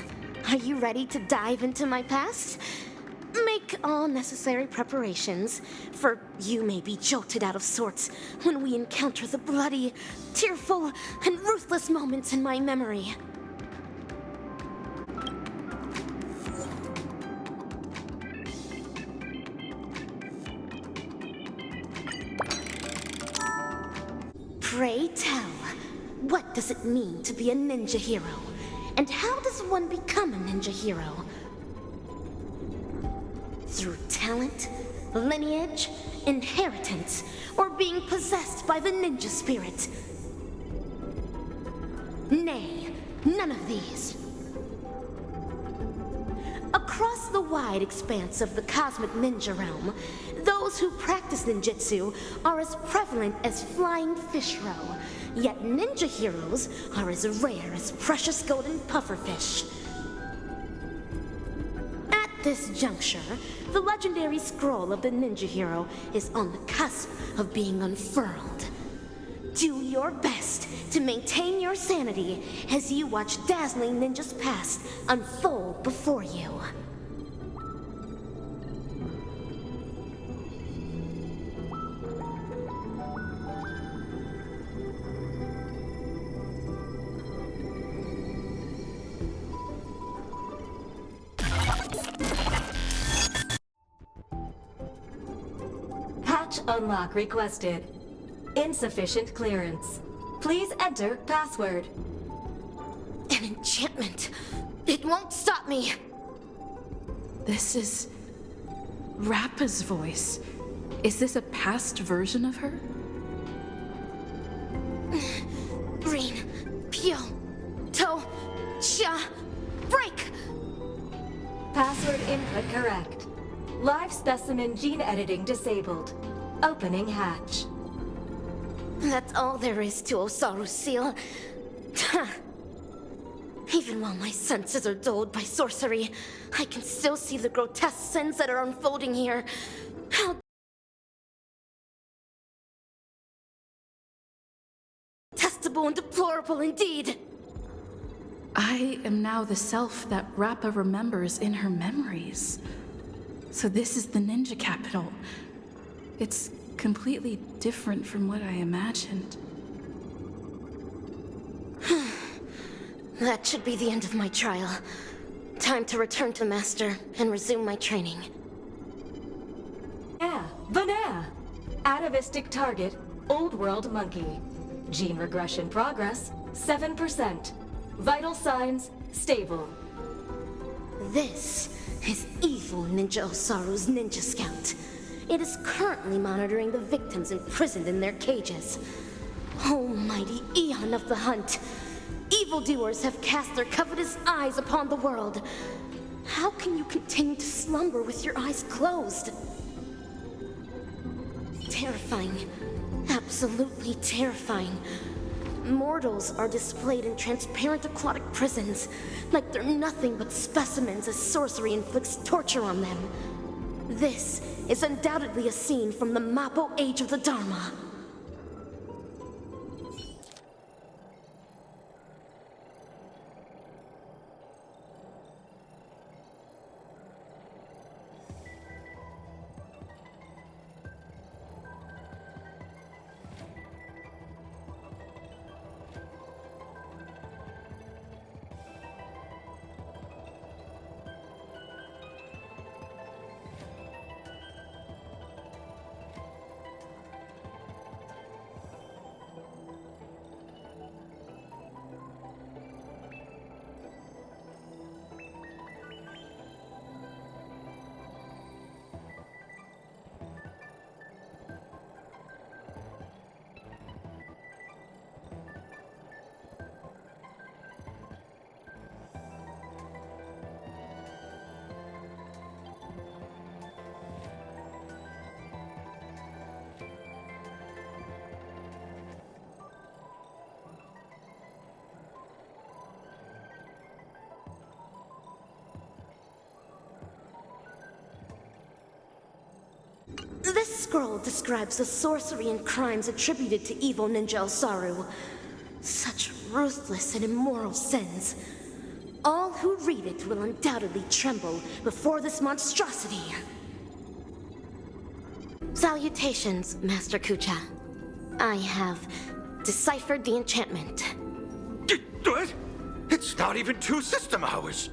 are you ready to dive into my past? Make all necessary preparations, for you may be jolted out of sorts when we encounter the bloody, tearful, and ruthless moments in my memory. Pray tell, what does it mean to be a ninja hero? And how does one become a ninja hero? Through talent, lineage, inheritance, or being possessed by the ninja spirit? Nay, none of these. Across the wide expanse of the cosmic ninja realm, those who practice ninjutsu are as prevalent as flying fish roe, yet ninja heroes are as rare as precious golden pufferfish. At this juncture, the legendary scroll of the ninja hero is on the cusp of being unfurled. Do your best to maintain your sanity as you watch dazzling ninjas past unfold before you. Hatch unlock requested. Insufficient clearance. Please enter password. An enchantment. It won't stop me. This is Rappa's voice. Is this a past version of her? Green, Pyo, To, Cha, break! Password input correct. Live specimen gene editing disabled. Opening hatch. That's all there is to Osaru's seal. Even while my senses are dulled by sorcery, I can still see the grotesque sins that are unfolding here. How detestable and deplorable indeed! I am now the self that Rappa remembers in her memories. So this is the ninja capital. It's completely different from what I imagined. That should be the end of my trial. Time to return to Master and resume my training. Banana. Atavistic target, Old World Monkey. Gene regression progress, 7%. Vital signs, stable. This is evil Ninja Osaru's Ninja Scout. It is currently monitoring the victims imprisoned in their cages. Almighty Eon of the Hunt. Evildoers have cast their covetous eyes upon the world. How can you continue to slumber with your eyes closed? Terrifying. Absolutely terrifying. Mortals are displayed in transparent aquatic prisons, like they're nothing but specimens as sorcery inflicts torture on them. This is undoubtedly a scene from the Mappo Age of the Dharma. scroll describes the sorcery and crimes attributed to evil ninja Osaru. Such ruthless and immoral sins. All who read it will undoubtedly tremble before this monstrosity. Salutations, Master Kucha. I have deciphered the enchantment. What? It's not even 2 system hours.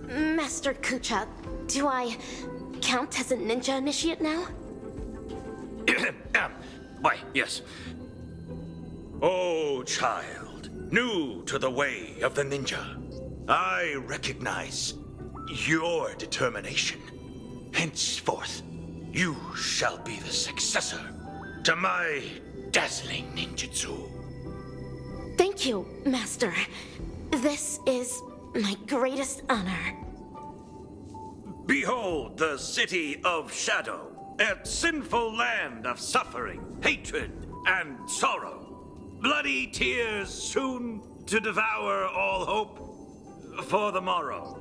Master Kucha, do I count as a ninja initiate now? Why, yes. Oh, child, new to the way of the ninja, I recognize your determination. Henceforth, you shall be the successor to my dazzling ninjutsu. Thank you, Master. This is my greatest honor. Behold the city of shadow, a sinful land of suffering, hatred, and sorrow. Bloody tears soon to devour all hope for the morrow.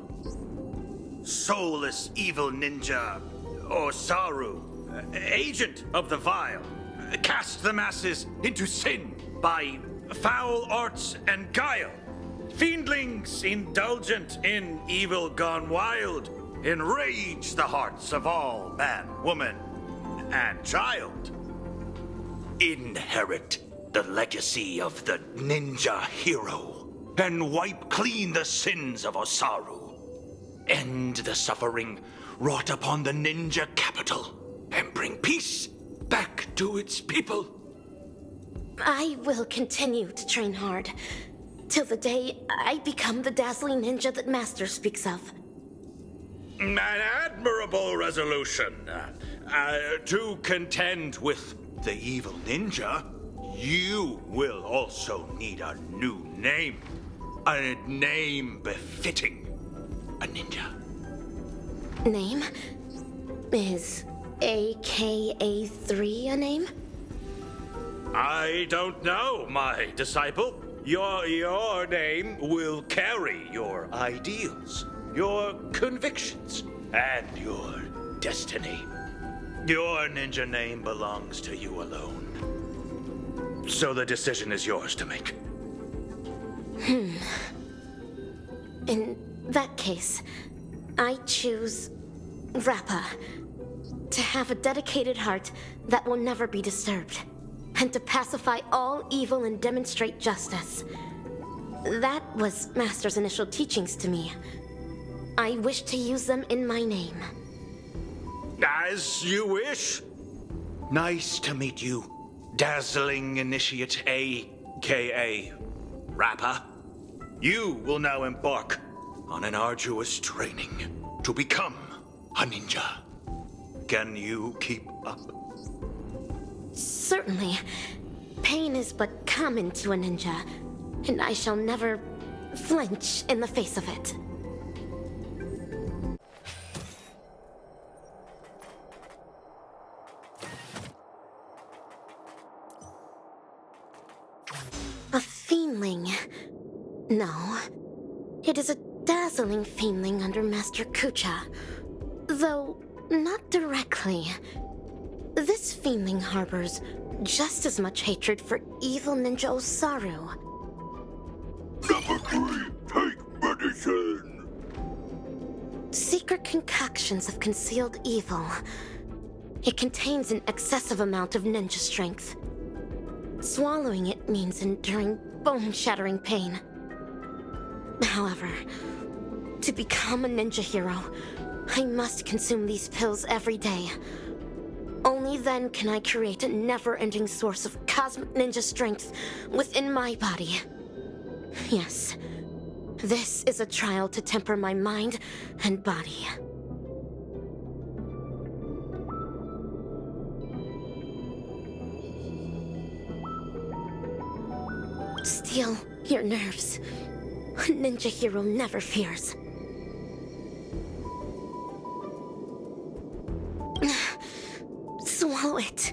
Soulless evil ninja, Osaru, agent of the vile, cast the masses into sin by foul arts and guile. Fiendlings indulgent in evil gone wild enrage the hearts of all man, woman, and child. Inherit the legacy of the ninja hero and wipe clean the sins of Osaru. End the suffering wrought upon the ninja capital and bring peace back to its people. I will continue to train hard till the day I become the dazzling ninja that Master speaks of. An admirable resolution. To contend with the evil ninja, you will also need a new name. A name befitting a ninja. Name? Is AKA3 a name? I don't know, my disciple. Your name will carry your ideals, your convictions, and your destiny. Your ninja name belongs to you alone. So the decision is yours to make. In that case, I choose Rappa. To have a dedicated heart that will never be disturbed. And to pacify all evil and demonstrate justice. That was Master's initial teachings to me. I wish to use them in my name. As you wish. Nice to meet you, dazzling initiate AKA Rappa. You will now embark on an arduous training to become a ninja. Can you keep up? Certainly. Pain is but common to a ninja, and I shall never flinch in the face of it. A fiendling. No. It is a dazzling fiendling under Master Kucha. Though, not directly. This fiendling harbors just as much hatred for evil ninja Osaru. Number 3, take medicine. Secret concoctions of concealed evil. It contains an excessive amount of ninja strength. Swallowing it means enduring bone-shattering pain. However, to become a ninja hero, I must consume these pills every day. Only then can I create a never-ending source of cosmic ninja strength within my body. Yes, this is a trial to temper my mind and body. Steel your nerves. A ninja hero never fears. Swallow it.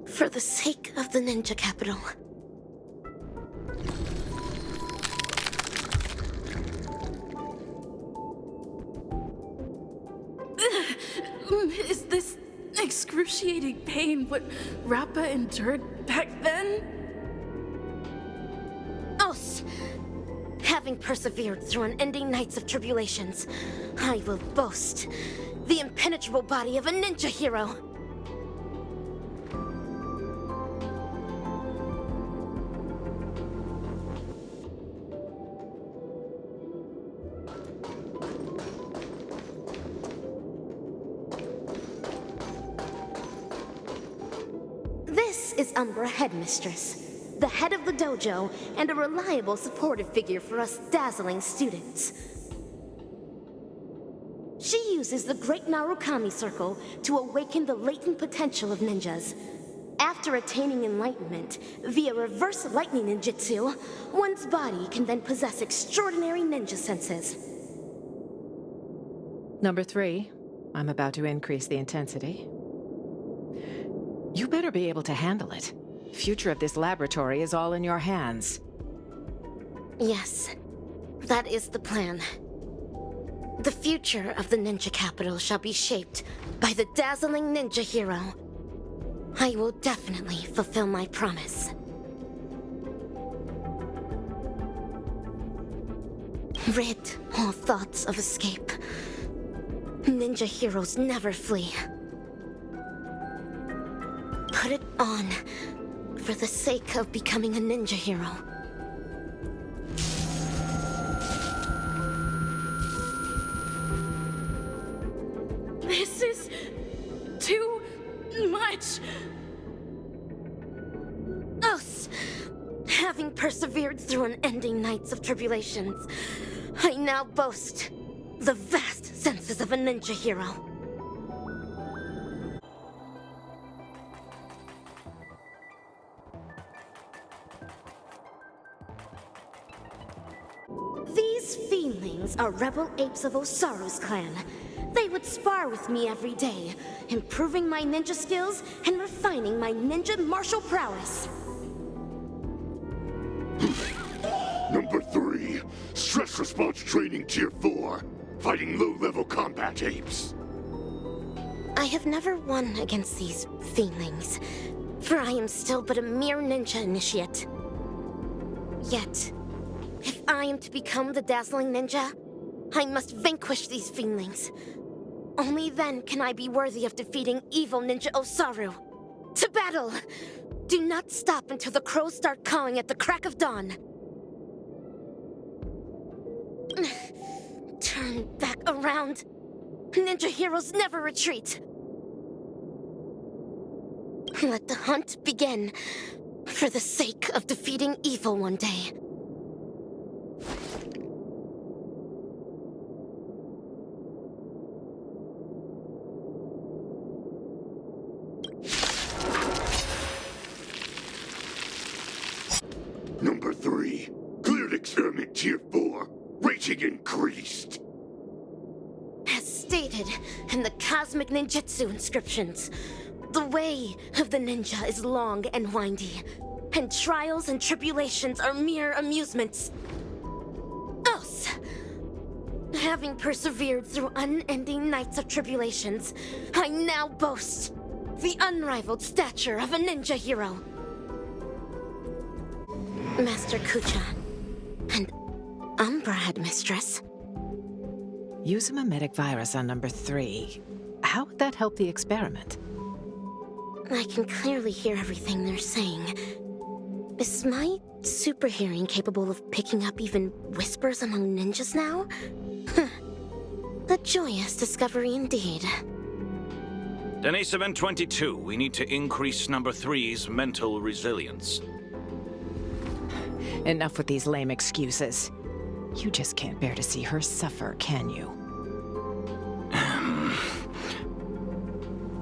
For the sake of the ninja capital. Is this excruciating pain what Rappa endured back then? Os! Having persevered through unending nights of tribulations, I will boast the impenetrable body of a ninja hero. This is Umbra Headmistress, the head of the dojo and a reliable supportive figure for us dazzling students. She uses the Great Narukami Circle to awaken the latent potential of ninjas. After attaining enlightenment via reverse lightning ninjutsu, one's body can then possess extraordinary ninja senses. Number 3, I'm about to increase the intensity. You better be able to handle it. Future of this laboratory is all in your hands. Yes, that is the plan. The future of the ninja capital shall be shaped by the dazzling ninja hero. I will definitely fulfill my promise. Rid all thoughts of escape. Ninja heroes never flee. Put it on for the sake of becoming a ninja hero. This is too much. Us! Having persevered through unending nights of tribulations, I now boast the vast senses of a ninja hero. These fiendlings are rebel apes of Osaru's clan. They would spar with me every day, improving my ninja skills and refining my ninja martial prowess. Number 3, stress response training tier 4, fighting low-level combat apes. I have never won against these fiendlings, for I am still but a mere ninja initiate. Yet, if I am to become the dazzling ninja, I must vanquish these fiendlings. Only then can I be worthy of defeating evil ninja Osaru. To battle! Do not stop until the crows start cawing at the crack of dawn. Turn back around. Ninja heroes never retreat. Let the hunt begin, for the sake of defeating evil one day. Number 3, cleared experiment tier 4, rating increased. As stated in the cosmic ninjutsu inscriptions, the way of the ninja is long and windy, and trials and tribulations are mere amusements. Us! Having persevered through unending nights of tribulations, I now boast the unrivaled stature of a ninja hero. Master Kucha, and Umbra Headmistress. Use a mimetic virus on number 3. How would that help the experiment? I can clearly hear everything they're saying. Is my super hearing capable of picking up even whispers among ninjas now? A joyous discovery indeed. Denise Event 22, we need to increase number 3's mental resilience. Enough with these lame excuses. You just can't bear to see her suffer, can you?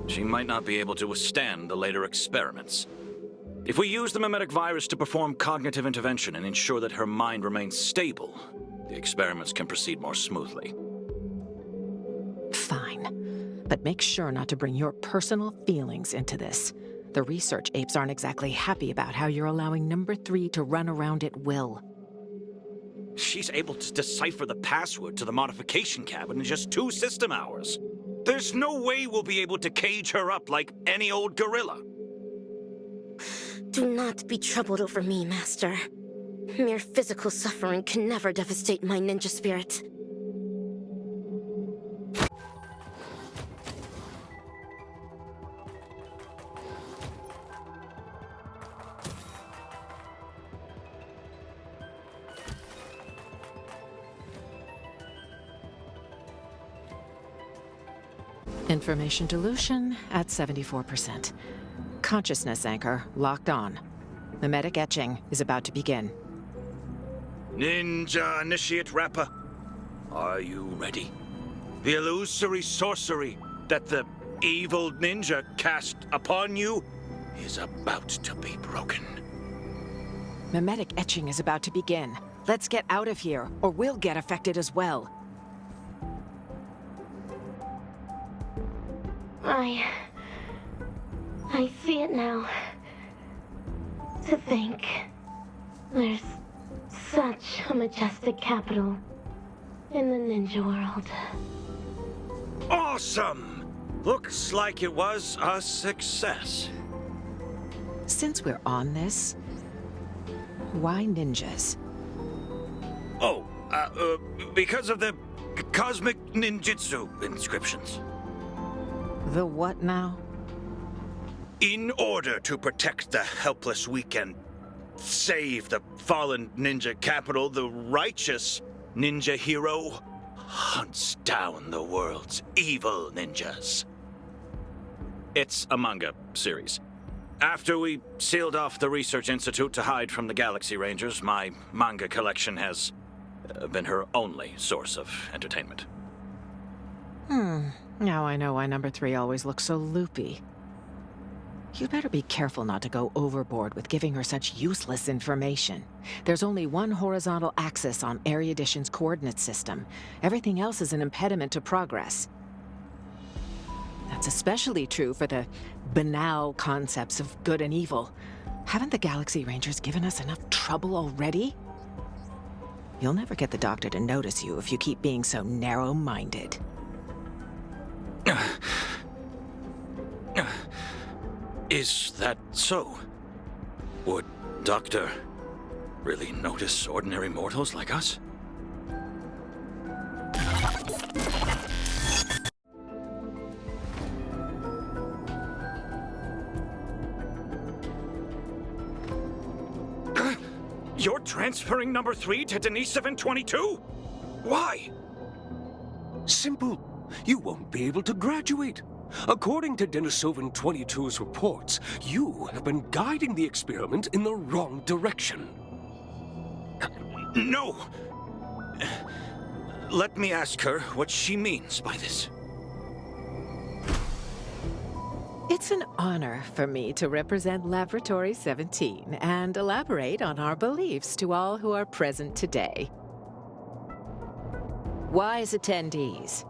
She might not be able to withstand the later experiments. If we use the mimetic virus to perform cognitive intervention and ensure that her mind remains stable, the experiments can proceed more smoothly. Fine. But make sure not to bring your personal feelings into this. The research apes aren't exactly happy about how you're allowing number 3 to run around at will. She's able to decipher the password to the modification cabin in just 2 system hours. There's no way we'll be able to cage her up like any old gorilla. Do not be troubled over me, Master. Mere physical suffering can never devastate my ninja spirit. Information dilution at 74%. Consciousness anchor locked on. Mimetic etching is about to begin. Ninja Initiate Rappa, are you ready? The illusory sorcery that the evil ninja cast upon you is about to be broken. Mimetic etching is about to begin. Let's get out of here, or we'll get affected as well. I see it now. To think, there's such a majestic capital in the ninja world. Awesome! Looks like it was a success. Since we're on this, why ninjas? Oh, because of the cosmic ninjutsu inscriptions. The what now? In order to protect the helpless weak and save the fallen ninja capital, the righteous ninja hero hunts down the world's evil ninjas. It's a manga series. After we sealed off the research institute to hide from the Galaxy Rangers, my manga collection has been her only source of entertainment. Now I know why number 3 always looks so loopy. You'd better be careful not to go overboard with giving her such useless information. There's only one horizontal axis on Erudition's coordinate system. Everything else is an impediment to progress. That's especially true for the banal concepts of good and evil. Haven't the Galaxy Rangers given us enough trouble already? You'll never get the Doctor to notice you if you keep being so narrow-minded. Is that so? Would Doctor really notice ordinary mortals like us? You're transferring number 3 to Denisovin 22? Why? Simple. You won't be able to graduate. According to Denisovin 22's reports, you have been guiding the experiment in the wrong direction. No! Let me ask her what she means by this. It's an honor for me to represent Laboratory 17 and elaborate on our beliefs to all who are present today. Wise attendees,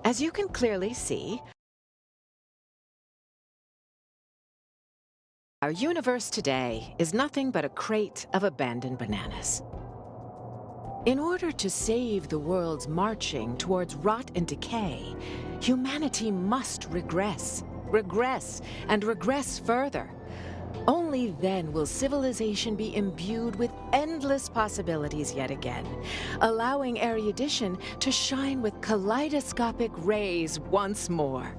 as you can clearly see, our universe today is nothing but a crate of abandoned bananas. In order to save the world's marching towards rot and decay, humanity must regress, and regress further. Only then will civilization be imbued with endless possibilities yet again, allowing erudition to shine with kaleidoscopic rays once more.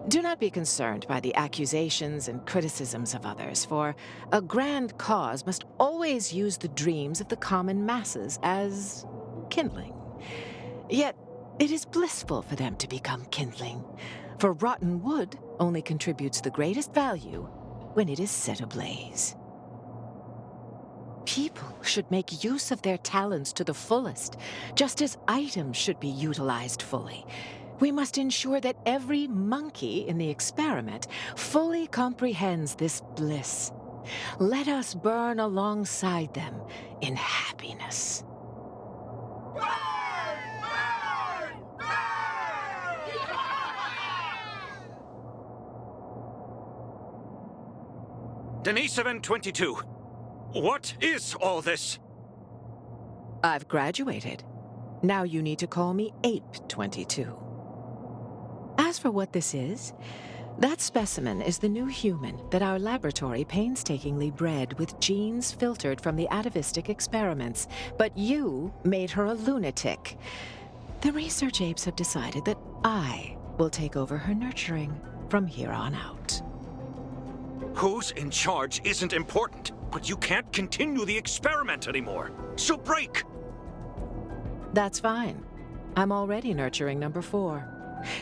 Do not be concerned by the accusations and criticisms of others, for a grand cause must always use the dreams of the common masses as kindling. Yet, it is blissful for them to become kindling, for rotten wood only contributes the greatest value when it is set ablaze. People should make use of their talents to the fullest, just as items should be utilized fully. We must ensure that every monkey in the experiment fully comprehends this bliss. Let us burn alongside them in happiness. Denisovin 22, what is all this? I've graduated. Now you need to call me Ape 22. As for what this is, that specimen is the new human that our laboratory painstakingly bred with genes filtered from the atavistic experiments. But you made her a lunatic. The research apes have decided that I will take over her nurturing from here on out. Who's in charge isn't important, but you can't continue the experiment anymore. So break! That's fine. I'm already nurturing number 4.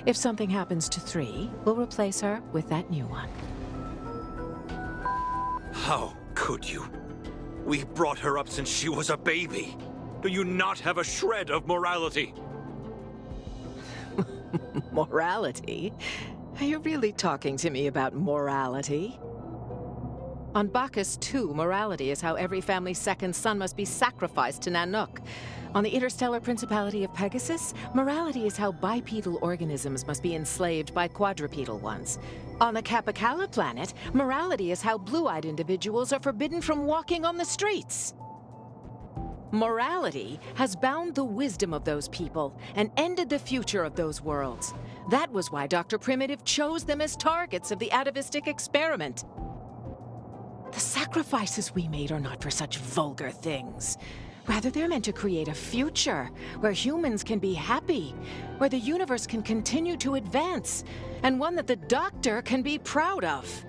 If something happens to 3, we'll replace her with that new one. How could you? We brought her up since she was a baby. Do you not have a shred of morality? Morality? Are you really talking to me about morality? On Bacchus 2, morality is how every family's second son must be sacrificed to Nanook. On the interstellar principality of Pegasus, morality is how bipedal organisms must be enslaved by quadrupedal ones. On the Capicala planet, morality is how blue-eyed individuals are forbidden from walking on the streets. Morality has bound the wisdom of those people and ended the future of those worlds. That was why Dr. Primitive chose them as targets of the atavistic experiment. The sacrifices we made are not for such vulgar things. Rather, they're meant to create a future where humans can be happy, where the universe can continue to advance, and one that the Doctor can be proud of.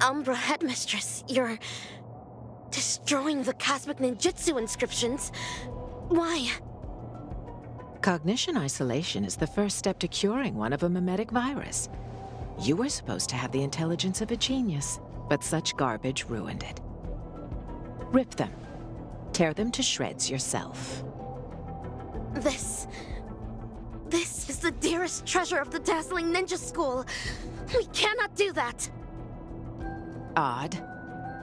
Umbra Headmistress, you're destroying the cosmic ninjutsu inscriptions. Why? Cognition isolation is the first step to curing one of a mimetic virus. You were supposed to have the intelligence of a genius, but such garbage ruined it. Rip them. Tear them to shreds yourself. This is the dearest treasure of the dazzling ninja school. We cannot do that. Odd.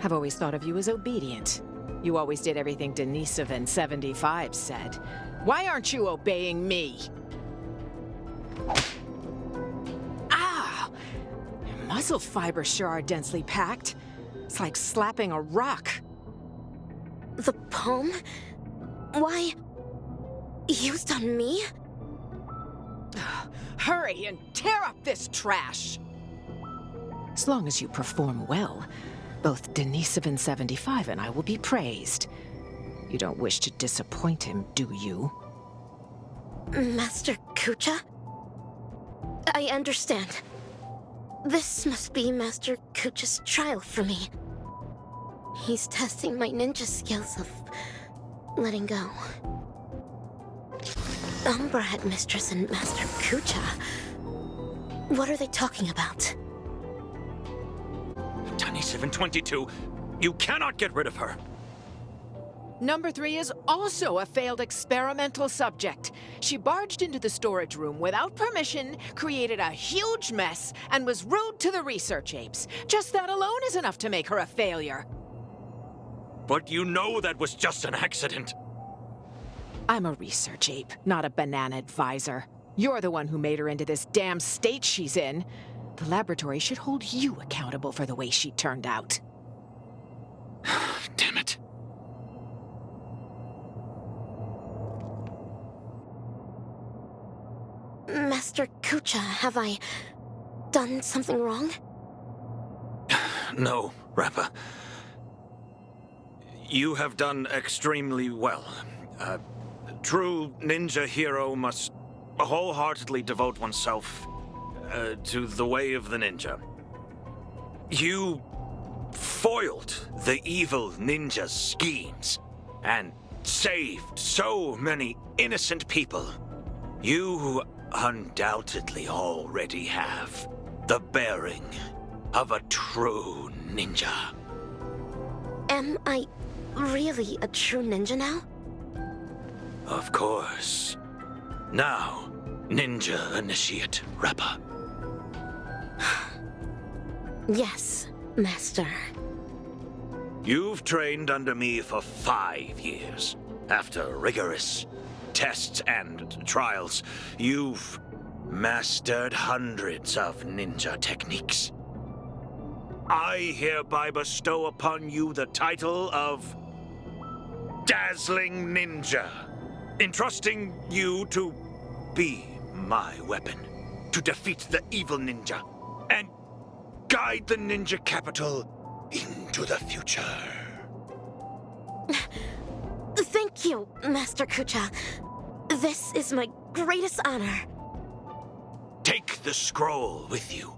I've always thought of you as obedient. You always did everything Denisovan 75 said. Why aren't you obeying me? Ah! Your muscle fibers sure are densely packed. It's like slapping a rock. The poem? Why? Used on me? Hurry and tear up this trash! As long as you perform well, both Denisovan 75 and I will be praised. You don't wish to disappoint him, do you? Master Kucha? I understand. This must be Master Kucha's trial for me. He's testing my ninja skills of letting go. Umbra Headmistress and Master Kucha. What are they talking about? Denisovan 22, you cannot get rid of her. Number 3 is also a failed experimental subject. She barged into the storage room without permission, created a huge mess, and was rude to the research apes. Just that alone is enough to make her a failure. But you know that was just an accident. I'm a research ape, not a banana advisor. You're the one who made her into this damn state she's in. The laboratory should hold you accountable for the way she turned out. Damn it. Master Kucha, have I done something wrong? No, Rappa. You have done extremely well. A true ninja hero must wholeheartedly devote oneself to the way of the ninja. You foiled the evil ninja's schemes and saved so many innocent people. You undoubtedly already have the bearing of a true ninja. Am I really a true ninja now? Of course. Now, ninja initiate, Rappa. Yes, Master. You've trained under me for 5 years. After rigorous tests and trials, you've mastered hundreds of ninja techniques. I hereby bestow upon you the title of Dazzling Ninja. entrusting you to be my weapon, to defeat the evil ninja, and guide the ninja capital into the future. Thank you, Master Kucha. This is my greatest honor. Take the scroll with you,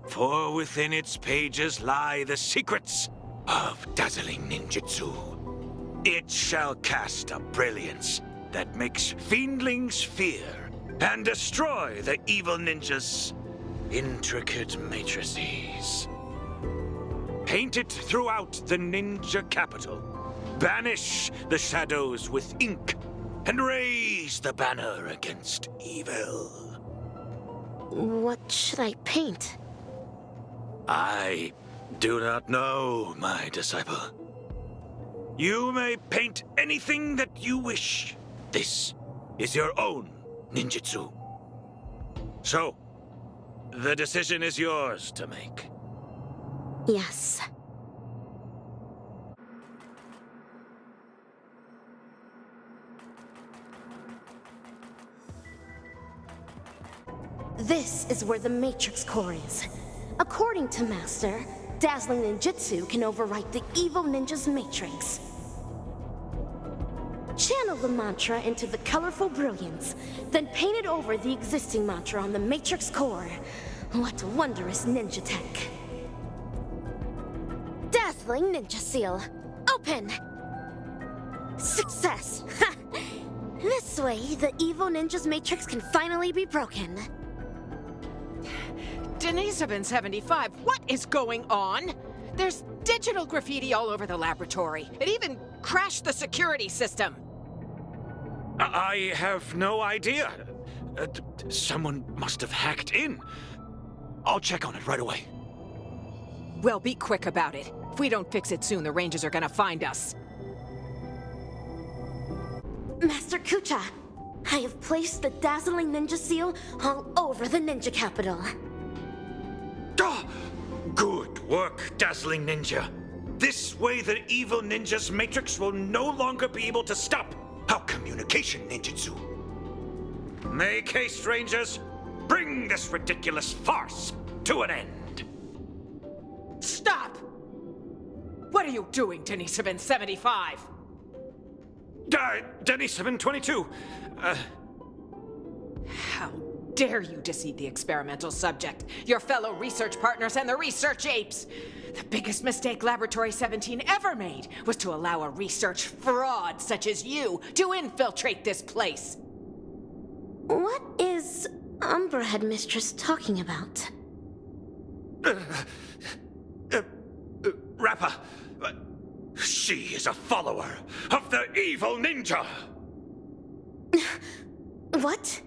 for within its pages lie the secrets of dazzling ninjutsu. It shall cast a brilliance that makes fiendlings fear and destroy the evil ninja's intricate matrices. Paint it throughout the ninja capital. Banish the shadows with ink and raise the banner against evil. What should I paint? I do not know, my disciple. You may paint anything that you wish. This is your own ninjutsu. So, the decision is yours to make. Yes. This is where the Matrix Core is. According to Master, dazzling ninjutsu can overwrite the evil ninja's matrix. Channel the mantra into the colorful brilliance, then paint it over the existing mantra on the Matrix Core. What wondrous ninja tech. Dazzling Ninja Seal. Open! Success! Ha! This way, the evil ninja's matrix can finally be broken. Denisovin 75, what is going on? There's digital graffiti all over the laboratory. It even crashed the security system. I have no idea. Someone must have hacked in. I'll check on it right away. Well, be quick about it. If we don't fix it soon, the Rangers are gonna find us. Master Kucha, I have placed the dazzling ninja seal all over the ninja capital. Good work, dazzling ninja. This way the evil ninja's matrix will no longer be able to stop our communication ninjutsu. Make haste, Rangers. Bring this ridiculous farce to an end. Stop! What are you doing, Denisovin 75? Denisovin 22. How dare you deceive the experimental subject, your fellow research partners, and the research apes? The biggest mistake Laboratory 17 ever made was to allow a research fraud such as you to infiltrate this place. What is Umbra Headmistress talking about? Rappa, she is a follower of the evil ninja. What?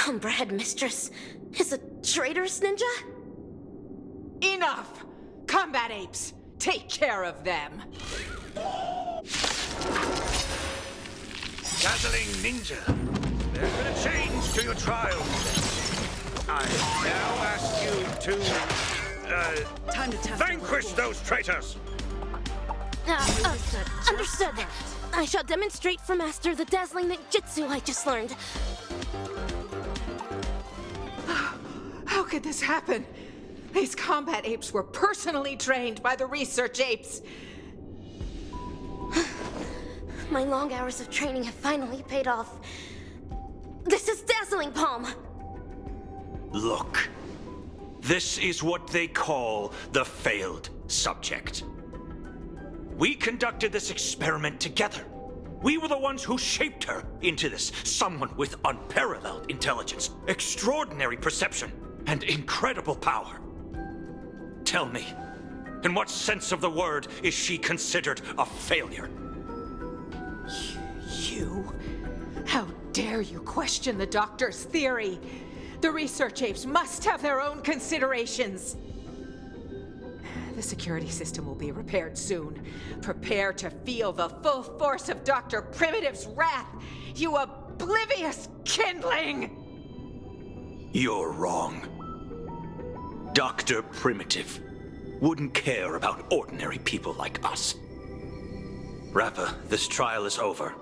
Umbra Headmistress is a traitorous ninja? Enough! Combat apes, take care of them. Dazzling ninja, there's been a change to your trial. I now ask you to Time to test vanquish those traitors. Understood. I shall demonstrate for Master the dazzling ninjutsu I just learned. How could this happen? These combat apes were personally trained by the research apes. My long hours of training have finally paid off. This is Dazzling Palm. Look, this is what they call the failed subject. We conducted this experiment together. We were the ones who shaped her into this someone with unparalleled intelligence, extraordinary perception, and incredible power. Tell me, in what sense of the word is she considered a failure? You? How dare you question the doctor's theory? The research apes must have their own considerations. The security system will be repaired soon. Prepare to feel the full force of Dr. Primitive's wrath, you oblivious kindling! You're wrong. Dr. Primitive wouldn't care about ordinary people like us. Rappa, this trial is over.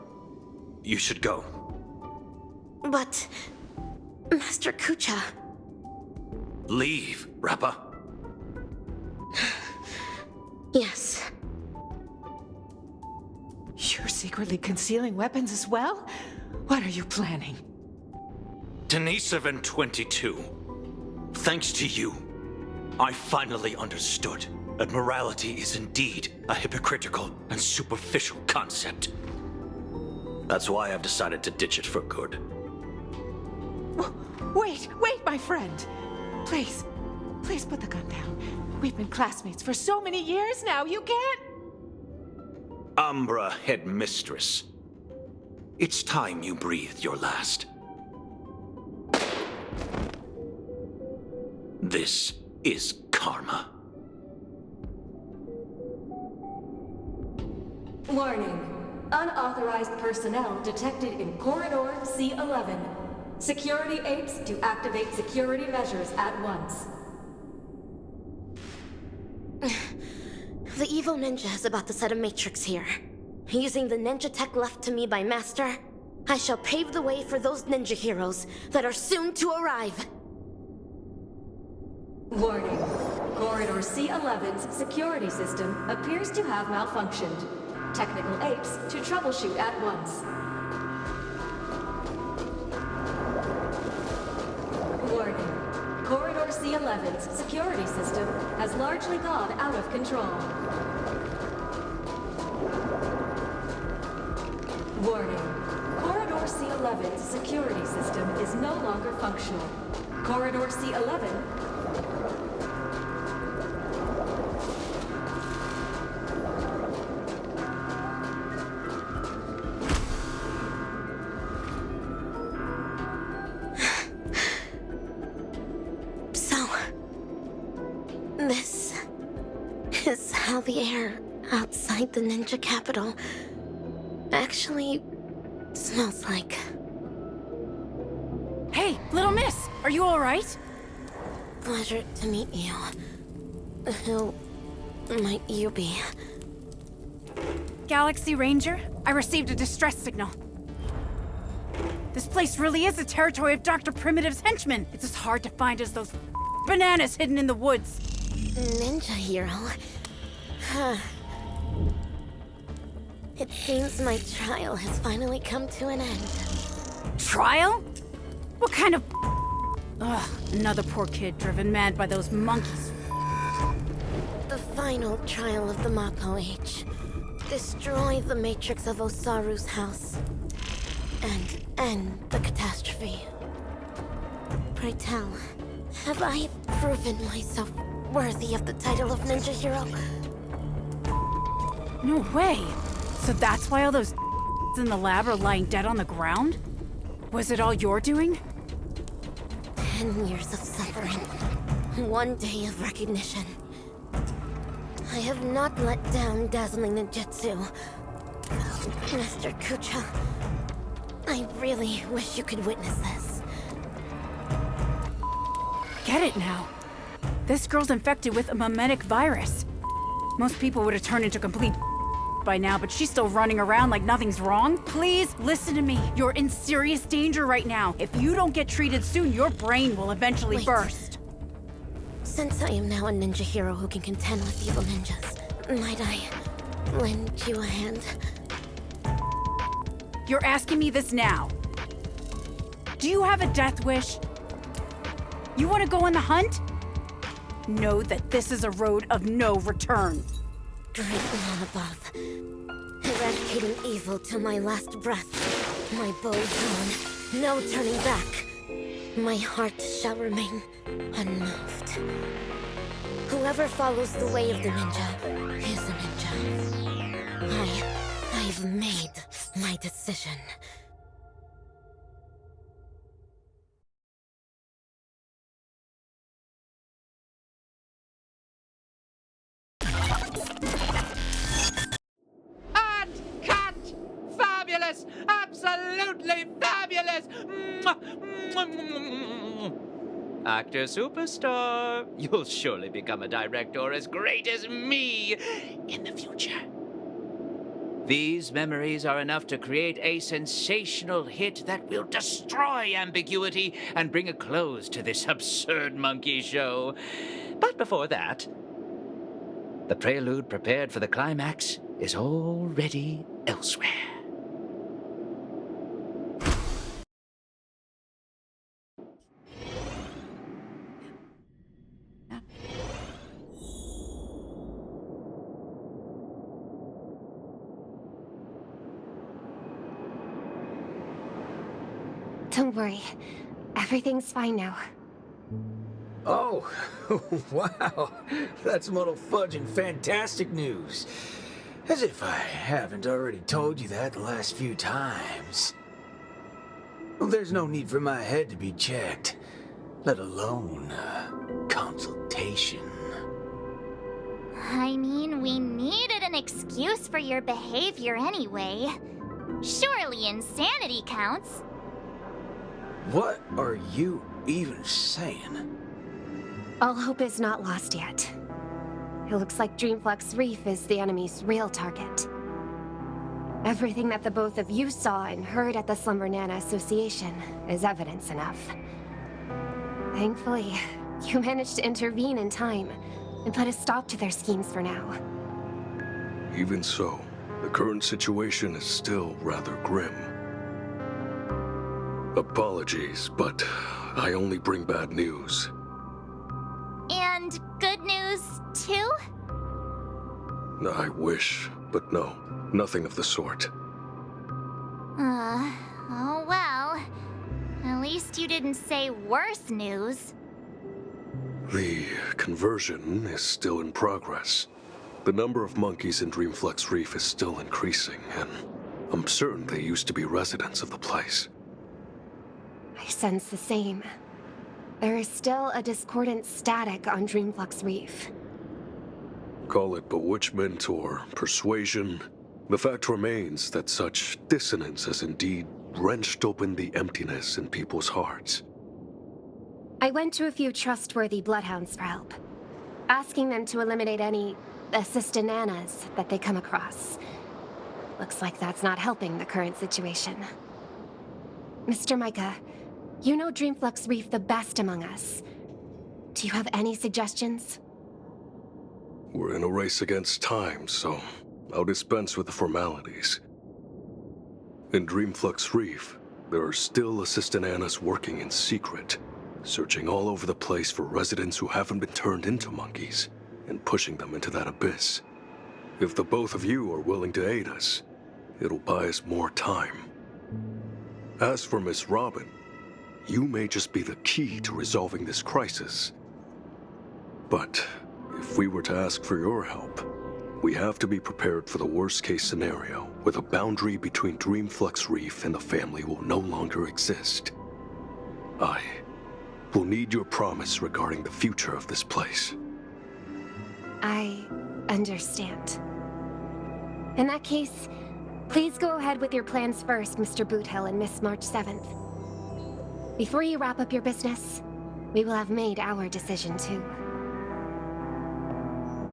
You should go. But... Master Kucha... Leave, Rappa. Yes. You're secretly concealing weapons as well? What are you planning? Denisovan 22. Thanks to you, I finally understood that morality is indeed a hypocritical and superficial concept. That's why I've decided to ditch it for good. Wait, my friend. Please put the gun down. We've been classmates for so many years now, you can't... Umbra Headmistress. It's time you breathed your last. This is karma. Warning. Unauthorized personnel detected in Corridor C11. Security apes to activate security measures at once. The evil ninja is about to set a matrix here. Using the ninja tech left to me by Master, I shall pave the way for those ninja heroes that are soon to arrive. Warning. Corridor C11's security system appears to have malfunctioned. Technical apes to troubleshoot at once. Warning. Corridor C11's security system has largely gone out of control. Warning. Corridor C11's security system is no longer functional. Corridor C11... This is how the air outside the ninja capital actually smells like. Hey, little miss, are you all right? Pleasure to meet you. Who might you be? Galaxy Ranger, I received a distress signal. This place really is the territory of Dr. Primitive's henchmen. It's as hard to find as those bananas hidden in the woods. Ninja hero? Huh. It seems my trial has finally come to an end. Trial? What kind of... Ugh, another poor kid driven mad by those monkeys. The final trial of the Mappo Age. Destroy the matrix of Osaru's house. And end the catastrophe. Pray tell, have I proven myself worthy of the title of ninja hero? No way. So that's why all those in the lab are lying dead on the ground? Was it all your doing? 10 years of suffering. 1 day of recognition. I have not let down dazzling ninjutsu. Master Kucha, I really wish you could witness this. Get it now. This girl's infected with a mimetic virus. Most people would have turned into complete by now, but she's still running around like nothing's wrong. Please, listen to me. You're in serious danger right now. If you don't get treated soon, your brain will eventually burst. Since I am now a ninja hero who can contend with evil ninjas, might I lend you a hand? You're asking me this now. Do you have a death wish? You want to go on the hunt? Know that this is a road of no return. Great one above. Eradicating evil till my last breath. My bow drawn, no turning back. My heart shall remain unmoved. Whoever follows the way of the ninja is a ninja. I've made my decision. Fabulous! Absolutely fabulous! Actor superstar, you'll surely become a director as great as me in the future. These memories are enough to create a sensational hit that will destroy ambiguity and bring a close to this absurd monkey show. But before that, the prelude prepared for the climax is already elsewhere. Don't worry. Everything's fine now. Oh, wow. That's muddle fudging fantastic news. As if I haven't already told you that the last few times. There's no need for my head to be checked, let alone consultation. I mean, we needed an excuse for your behavior anyway. Surely insanity counts. What are you even saying? All hope is not lost yet. It looks like Dreamflux Reef is the enemy's real target. Everything that the both of you saw and heard at the Slumber Nana Association is evidence enough. Thankfully, you managed to intervene in time and put a stop to their schemes for now. Even so, the current situation is still rather grim. Apologies, but I only bring bad news. And good news, too? I wish, but no, nothing of the sort. Oh well. At least you didn't say worse news. The conversion is still in progress. The number of monkeys in Dreamflux Reef is still increasing, and I'm certain they used to be residents of the place. I sense the same. There is still a discordant static on Dreamflux Reef. Call it bewitchment or persuasion, the fact remains that such dissonance has indeed wrenched open the emptiness in people's hearts. I went to a few trustworthy bloodhounds for help, asking them to eliminate any assistananas that they come across. Looks like that's not helping the current situation. Mr. Micah, you know Dreamflux Reef the best among us. Do you have any suggestions? We're in a race against time, so I'll dispense with the formalities. In Dreamflux Reef, there are still assistananas working in secret, searching all over the place for residents who haven't been turned into monkeys, and pushing them into that abyss. If the both of you are willing to aid us, it'll buy us more time. As for Miss Robin, you may just be the key to resolving this crisis. But if we were to ask for your help, we have to be prepared for the worst-case scenario, where the boundary between Dreamflux Reef and the family will no longer exist. I will need your promise regarding the future of this place. I understand. In that case, please go ahead with your plans first, Mr. Boothill and Miss March 7th. Before you wrap up your business, we will have made our decision too.